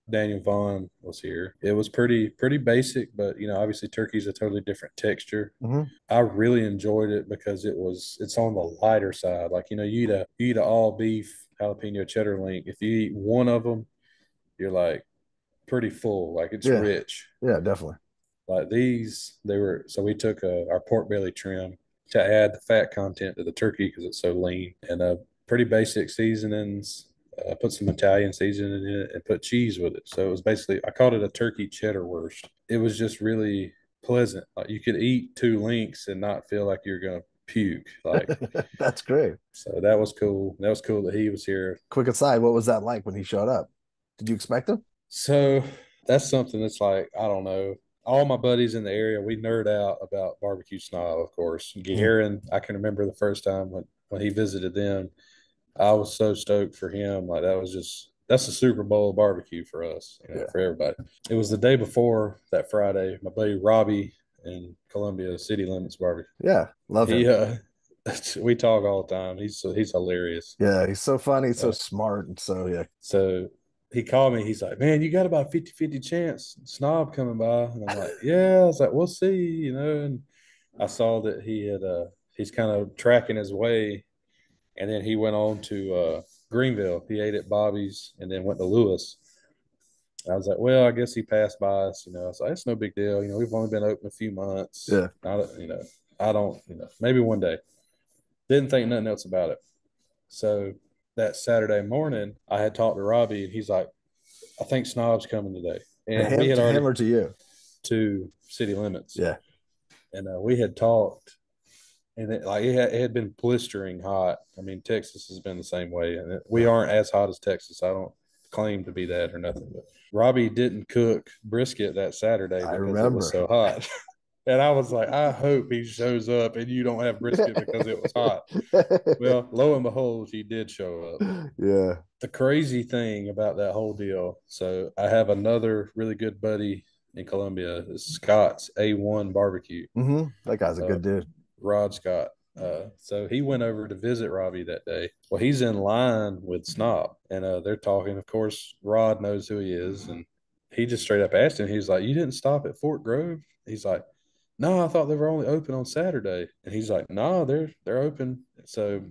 [SPEAKER 2] Daniel Vaughn was here. It was pretty basic, but obviously turkey's a totally different texture.
[SPEAKER 1] Hmm.
[SPEAKER 2] I really enjoyed it because it's on the lighter side. Like you eat a all beef jalapeno cheddar link. If you eat one of them, you're like pretty full. Like it's
[SPEAKER 1] Yeah.
[SPEAKER 2] rich.
[SPEAKER 1] Yeah, definitely.
[SPEAKER 2] Like these, they were so we took our pork belly trim to add the fat content to the turkey because it's so lean, and pretty basic seasonings. Put some Italian seasoning in it and put cheese with it. So it was basically I called it a turkey cheddar wurst. It was just really pleasant. Like you could eat 2 links and not feel like you're gonna puke. Like,
[SPEAKER 1] That's great.
[SPEAKER 2] so that was cool. That was cool that he was here.
[SPEAKER 1] Quick aside, what was that like when he showed up? Did you expect him?
[SPEAKER 2] So that's something that's like, I don't know. All my buddies in the area, we nerd out about barbecue snob, of course.
[SPEAKER 1] Mm,
[SPEAKER 2] Garen, I can remember the first time when he visited them. I was so stoked for him. Like that was just that's the Super Bowl barbecue for us,
[SPEAKER 1] yeah.
[SPEAKER 2] for everybody. It was the day before that Friday. My buddy Robbie in Columbia City Limits Barbecue.
[SPEAKER 1] Yeah. Love
[SPEAKER 2] He
[SPEAKER 1] him.
[SPEAKER 2] we talk all the time. He's hilarious.
[SPEAKER 1] Yeah. He's so funny, so
[SPEAKER 2] Uh,
[SPEAKER 1] smart. And so, yeah.
[SPEAKER 2] so he called me. He's like, man, you got about a 50 chance Snob coming by. And I'm like, yeah. I was like, we'll see. And I saw that he's kind of tracking his way. And then he went on to Greenville. He ate at Bobby's and then went to Lewis. I was like, well, I guess he passed by us. I was like, it's no big deal. We've only been open a few months.
[SPEAKER 1] Yeah.
[SPEAKER 2] I don't, maybe one day. Didn't think nothing else about it. So that Saturday morning, I had talked to Robbie, and he's like, I think Snob's coming today.
[SPEAKER 1] To
[SPEAKER 2] And we
[SPEAKER 1] him,
[SPEAKER 2] had
[SPEAKER 1] to him
[SPEAKER 2] already
[SPEAKER 1] or to you?
[SPEAKER 2] to City Limits,
[SPEAKER 1] Yeah.
[SPEAKER 2] and we had talked, and it had been blistering hot. I mean, Texas has been the same way, and we
[SPEAKER 1] Yeah.
[SPEAKER 2] aren't as hot as Texas. I don't claim to be that or nothing, but Robbie didn't cook brisket that Saturday
[SPEAKER 1] I
[SPEAKER 2] because it was
[SPEAKER 1] remember.
[SPEAKER 2] so hot. And I was like, I hope he shows up and you don't have brisket because it was hot. Well, lo and behold, he did show up.
[SPEAKER 1] Yeah.
[SPEAKER 2] The crazy thing about that whole deal, so I have another really good buddy in Columbia, is Scott's A1 Barbecue,
[SPEAKER 1] That guy's a
[SPEAKER 2] uh,
[SPEAKER 1] good dude.
[SPEAKER 2] Rod Scott. So he went over to visit Robbie that day. Well, he's in line with Snob, and they're talking. Of course, Rod knows who he is, and he just straight up asked him. He's like, "You didn't stop at Fort Grove?" He's like, "No, I thought they were only open on Saturday." And he's like, "No, they're open." So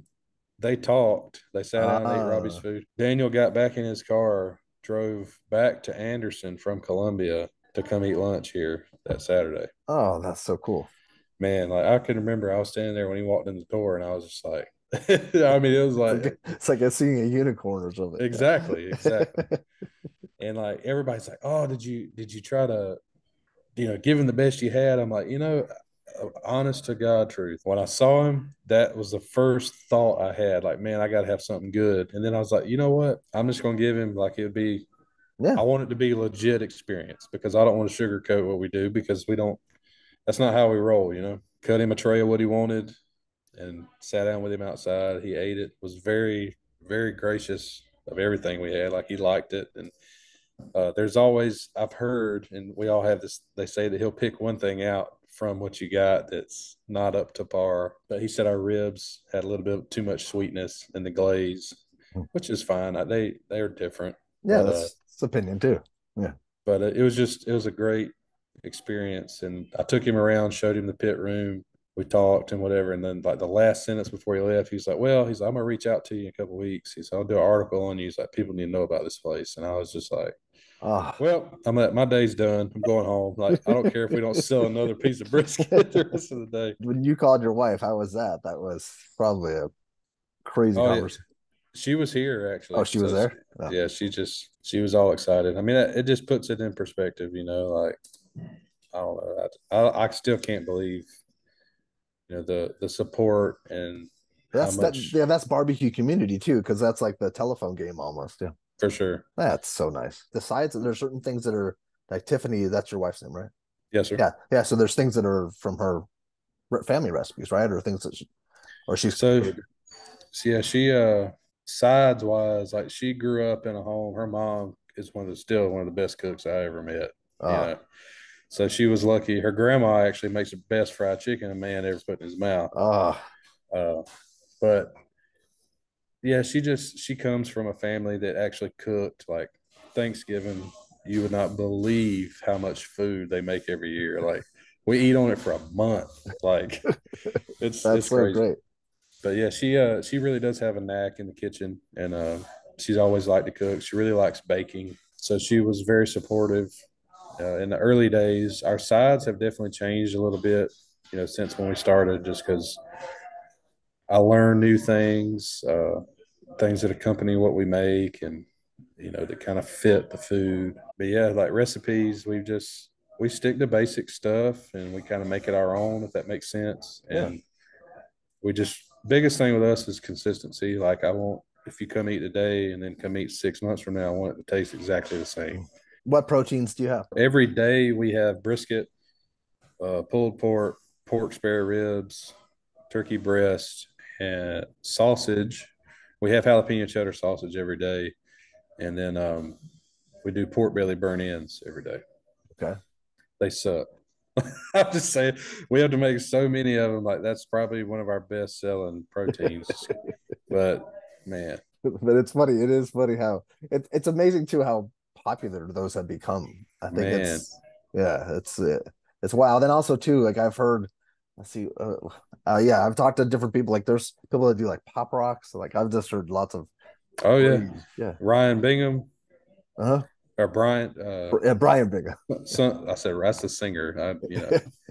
[SPEAKER 2] they talked. They sat down and ate Robbie's
[SPEAKER 1] Ah,
[SPEAKER 2] food. Daniel got back in his car, drove back to Anderson from Columbia to come eat lunch here that Saturday.
[SPEAKER 1] oh, that's so cool.
[SPEAKER 2] Man, like I can remember I was standing there when he walked in the door and I was just like, I mean, it was
[SPEAKER 1] It's
[SPEAKER 2] like,
[SPEAKER 1] like it's like seeing a unicorn or something.
[SPEAKER 2] exactly.
[SPEAKER 1] Yeah.
[SPEAKER 2] And like everybody's like, oh, did you try to, give him the best you had? I'm like, honest to God truth. When I saw him, that was the first thought I had. Like, man, I got to have something good. And then I was like, you know what? I'm just gonna give him like it'd be.
[SPEAKER 1] Yeah.
[SPEAKER 2] I want it to be a legit experience because I don't want to sugarcoat what we do because we don't. That's not how we roll. Cut him a tray of what he wanted and sat down with him outside. He ate it. Was very very gracious of everything we had. Like he liked it and there's always I've heard, and we all have this. They say that he'll pick one thing out from what you got that's not up to par. But he said our ribs had a little bit too much sweetness in the glaze, which is fine. They are different,
[SPEAKER 1] Yeah,
[SPEAKER 2] but
[SPEAKER 1] that's opinion too. Yeah.
[SPEAKER 2] it was a great experience, and I took him around, showed him the pit room. We talked and whatever, and then like the last sentence before he left, he's like, "Well, he's like, I'm gonna reach out to you in a couple of weeks." He said, "I'll do an article on you." He's like, "People need to know about this place," and I was just like,
[SPEAKER 1] Ah.
[SPEAKER 2] well, my day's done. I'm going home. Like, I don't care if we don't sell another piece of brisket the rest of the day.
[SPEAKER 1] When you called your wife, how was that? That was probably a crazy
[SPEAKER 2] Oh, yeah.
[SPEAKER 1] conversation.
[SPEAKER 2] She was here
[SPEAKER 1] Oh,
[SPEAKER 2] actually.
[SPEAKER 1] she was
[SPEAKER 2] So,
[SPEAKER 1] there? Oh.
[SPEAKER 2] yeah, she was all excited. I mean, it just puts it in perspective, like, I don't know. I still can't believe, the support and how much,
[SPEAKER 1] That's barbecue community too, because that's like the telephone game almost. Yeah.
[SPEAKER 2] for sure.
[SPEAKER 1] That's so nice. Besides, there's certain things that are like Tiffany, that's your wife's name, right?
[SPEAKER 2] Yes, sir.
[SPEAKER 1] Yeah. Yeah. So there's things that are from her family recipes, right? Or things that or she's
[SPEAKER 2] So,
[SPEAKER 1] created.
[SPEAKER 2] yeah, sides wise, like she grew up in a home. Her mom is still one of the best cooks I ever met. You
[SPEAKER 1] Ah,
[SPEAKER 2] know, So she was lucky. Her grandma actually makes the best fried chicken a man ever put in his mouth.
[SPEAKER 1] ah,
[SPEAKER 2] Uh, but yeah, she comes from a family that actually cooked like Thanksgiving. You would not believe how much food they make every year. Like we eat on it for a month. Like
[SPEAKER 1] that's
[SPEAKER 2] it's
[SPEAKER 1] so
[SPEAKER 2] crazy.
[SPEAKER 1] great.
[SPEAKER 2] But yeah, she really does have a knack in the kitchen, and she's always liked to cook. She really likes baking, so she was very supportive. In the early days, our sides have definitely changed a little bit, since when we started, just because I learned new things, things that accompany what we make, and that kind of fit the food. But yeah, like recipes, we stick to basic stuff and we kind of make it our own, if that makes sense.
[SPEAKER 1] Yeah.
[SPEAKER 2] And we just biggest thing with us is consistency. Like I want if you come eat today and then come eat 6 months from now, I want it to taste exactly the same.
[SPEAKER 1] What proteins do you have?
[SPEAKER 2] Every day we have brisket, pulled pork, pork spare ribs, turkey breast, and sausage. We have jalapeno cheddar sausage every day, and then we do pork belly burn ends every day.
[SPEAKER 1] Okay.
[SPEAKER 2] They suck. I'm just saying we have to make so many of them. Like that's probably one of our best selling proteins. But man,
[SPEAKER 1] But it's funny. It is funny how it's amazing too how popular those have become. I think
[SPEAKER 2] man.
[SPEAKER 1] yeah, it's wild. And also too, like I've heard, let's see, yeah, I've talked to different people. Like there's people that do like pop rocks. Like I've just heard lots of
[SPEAKER 2] Oh yeah.
[SPEAKER 1] crazy. Yeah.
[SPEAKER 2] Ryan Bingham
[SPEAKER 1] Uh-huh.
[SPEAKER 2] or Bryant
[SPEAKER 1] Yeah, Brian Bigger.
[SPEAKER 2] I said that's the singer.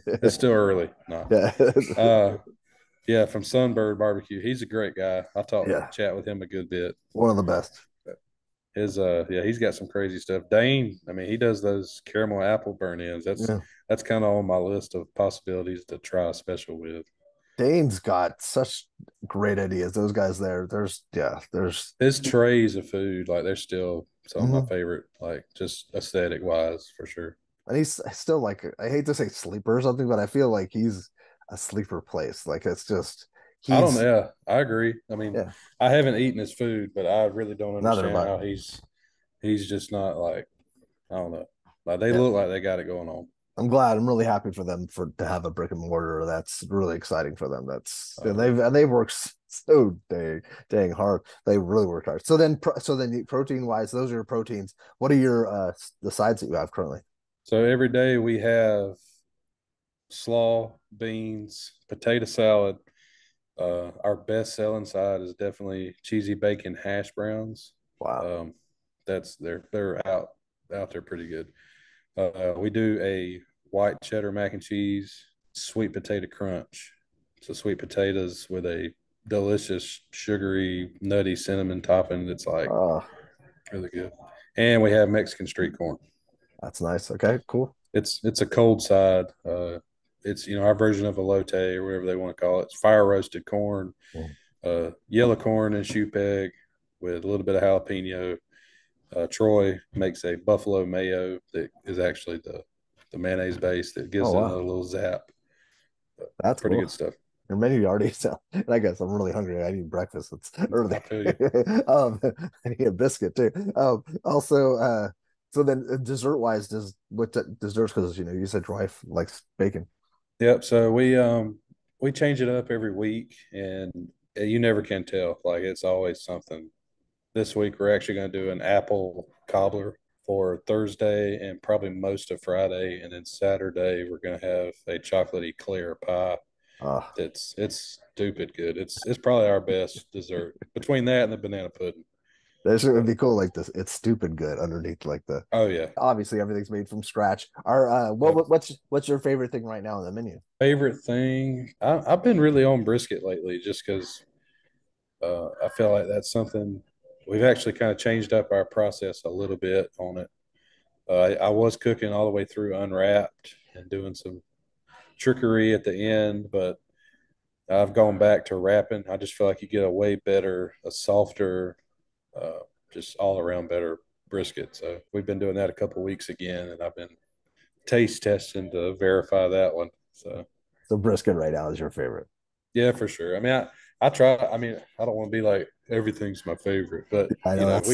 [SPEAKER 2] It's still early. No.
[SPEAKER 1] Yeah.
[SPEAKER 2] Uh yeah, from Sunbird Barbecue. He's a great guy. I talk
[SPEAKER 1] Yeah.
[SPEAKER 2] chat with him a good bit.
[SPEAKER 1] One of the best.
[SPEAKER 2] His yeah, he's got some crazy stuff. Dane, I mean, he does those caramel apple burn ins.
[SPEAKER 1] Yeah.
[SPEAKER 2] That's kind of on my list of possibilities to try a special with.
[SPEAKER 1] Dane's got such great ideas. Those guys there. There's
[SPEAKER 2] His trays of food, like they're still some of my
[SPEAKER 1] mhm.
[SPEAKER 2] favorite, like just aesthetic wise for sure.
[SPEAKER 1] And he's still like I hate to say sleeper or something, but I feel like he's a sleeper place. Like it's just
[SPEAKER 2] I don't know.
[SPEAKER 1] he's
[SPEAKER 2] Yeah, I agree. I mean,
[SPEAKER 1] yeah,
[SPEAKER 2] I haven't eaten his food, but I really don't
[SPEAKER 1] neither
[SPEAKER 2] understand
[SPEAKER 1] but
[SPEAKER 2] how he's just not like I don't know. Like they
[SPEAKER 1] yeah.
[SPEAKER 2] look like they got it going on.
[SPEAKER 1] I'm glad. I'm really happy for them for to have a brick and mortar. That's really exciting for them. That's
[SPEAKER 2] Oh yeah.
[SPEAKER 1] and they've worked so dang hard. They really worked hard. So then protein wise, those are your proteins. What are your the sides that you have currently?
[SPEAKER 2] So every day we have slaw, beans, potato salad. Our best selling side is definitely cheesy bacon hash browns.
[SPEAKER 1] Wow.
[SPEAKER 2] Um, that's they're out there pretty good. We do a white cheddar mac and cheese, sweet potato crunch. So sweet potatoes with a delicious sugary nutty cinnamon topping. It's like
[SPEAKER 1] Oh,
[SPEAKER 2] really good. And we have Mexican street corn.
[SPEAKER 1] that's nice. Okay, cool.
[SPEAKER 2] It's a cold side. It's our version of elote or whatever they want to call it. It's fire roasted corn,
[SPEAKER 1] Mm.
[SPEAKER 2] yellow corn and shoe peg with a little bit of jalapeno. Troy makes a buffalo mayo that is actually the mayonnaise base that
[SPEAKER 1] Oh
[SPEAKER 2] gives it
[SPEAKER 1] wow.
[SPEAKER 2] another little zap.
[SPEAKER 1] That's
[SPEAKER 2] Pretty
[SPEAKER 1] cool.
[SPEAKER 2] good stuff.
[SPEAKER 1] Your menu already sound. And I guess I'm really hungry. I need breakfast. It's early.
[SPEAKER 2] I feel you.
[SPEAKER 1] I need a biscuit too. Also, so then dessert wise, does what desserts? Because you said your wife likes bacon.
[SPEAKER 2] Yep. So we change it up every week, and you never can tell. Like it's always something. This week we're actually going to do an apple cobbler for Thursday and probably most of Friday, and then Saturday we're going to have a chocolatey eclair pie.
[SPEAKER 1] Uh,
[SPEAKER 2] It's stupid good. It's probably our best dessert between that and the banana pudding.
[SPEAKER 1] this would
[SPEAKER 2] But
[SPEAKER 1] be cool. Like this, it's stupid good underneath. Like the
[SPEAKER 2] oh yeah,
[SPEAKER 1] obviously everything's made from scratch. Our
[SPEAKER 2] yep.
[SPEAKER 1] what's your favorite thing right now on the menu?
[SPEAKER 2] Favorite thing? I've been really on brisket lately, just because I feel like that's something we've actually kind of changed up our process a little bit on it. I was cooking all the way through unwrapped and doing some trickery at the end, but I've gone back to wrapping. I just feel like you get a way better, a softer, uh, just all around better brisket. So we've been doing that a couple weeks again, and I've been taste testing to verify that one. So
[SPEAKER 1] So brisket right now is your favorite.
[SPEAKER 2] yeah, for sure. I mean, I try. I mean, I don't want to be like everything's my favorite, but
[SPEAKER 1] I know that's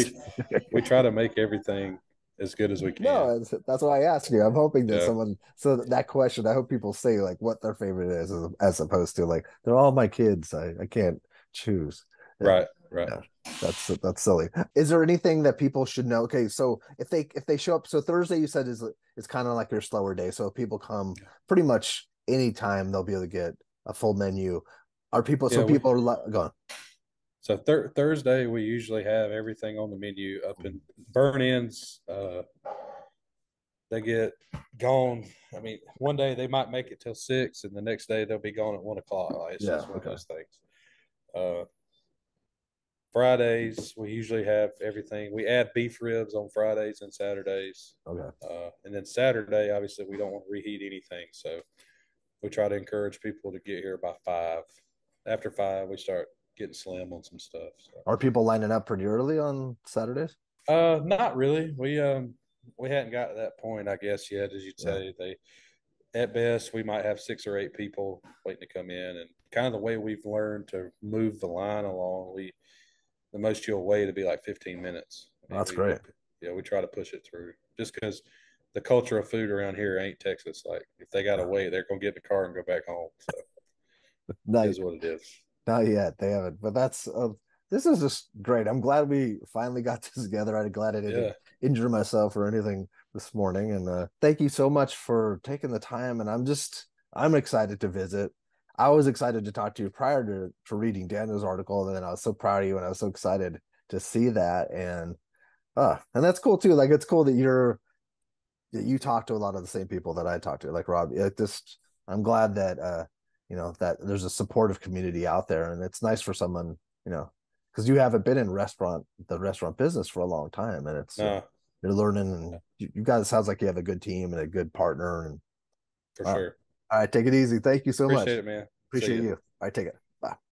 [SPEAKER 2] we try to make everything as good as we can.
[SPEAKER 1] no, that's why I asked you. I'm hoping that
[SPEAKER 2] Yeah.
[SPEAKER 1] someone, so that question, I hope people say like what their favorite is as opposed to like, they're all my kids. I can't choose. Yeah.
[SPEAKER 2] Right. Right.
[SPEAKER 1] Yeah. That's silly. Is there anything that people should know? Okay, so if they show up, so Thursday you said is kind of like your slower day. So if people come pretty much anytime they'll be able to get a full menu. Are people so
[SPEAKER 2] Yeah.
[SPEAKER 1] people are going,
[SPEAKER 2] So Thursday we usually have everything on the menu up in burn ins. They get gone. I mean, one day they might make it till 6, and the next day they'll be gone at 1 o'clock. Like, it's
[SPEAKER 1] yeah,
[SPEAKER 2] just one of
[SPEAKER 1] okay.
[SPEAKER 2] those things. Uh, Fridays we usually have everything. We add beef ribs on Fridays and Saturdays,
[SPEAKER 1] Okay.
[SPEAKER 2] and then Saturday obviously we don't want to reheat anything, so we try to encourage people to get here by 5. after 5, we start getting slim on some stuff. So.
[SPEAKER 1] Are people lining up pretty early on Saturdays?
[SPEAKER 2] Not really. We hadn't got to that point, I guess, yet. As you'd
[SPEAKER 1] Yeah,
[SPEAKER 2] say, they at best we might have 6 or 8 people waiting to come in, and kind of the way we've learned to move the line along. The most you'll wait to be like 15 minutes.
[SPEAKER 1] that's great.
[SPEAKER 2] Yeah, we try to push it through just because the culture of food around here ain't Texas. Like if they got to
[SPEAKER 1] Yeah.
[SPEAKER 2] wait, they're gonna get in the car and go back home. So it
[SPEAKER 1] Not,
[SPEAKER 2] is what it is.
[SPEAKER 1] not yet. They haven't, but that's this is just great. I'm glad we finally got this together. I'm glad I didn't
[SPEAKER 2] Yeah,
[SPEAKER 1] injure myself or anything this morning. And thank you so much for taking the time. And I'm excited to visit. I was excited to talk to you prior to reading Daniel's article, and then I was so proud of you, and I was so excited to see that. And that's cool too. Like it's cool that you talk to a lot of the same people that I talk to, like Rob. It just I'm glad that that there's a supportive community out there, and it's nice for someone because you haven't been in the restaurant business for a long time, and it's
[SPEAKER 2] no,
[SPEAKER 1] you're learning, and you guys it sounds like you have a good team and a good partner, and
[SPEAKER 2] for
[SPEAKER 1] uh,
[SPEAKER 2] sure.
[SPEAKER 1] all right, take it easy. Thank you so
[SPEAKER 2] Appreciate
[SPEAKER 1] much.
[SPEAKER 2] it, man. See
[SPEAKER 1] Appreciate
[SPEAKER 2] you.
[SPEAKER 1] you. All right, take it. Bye.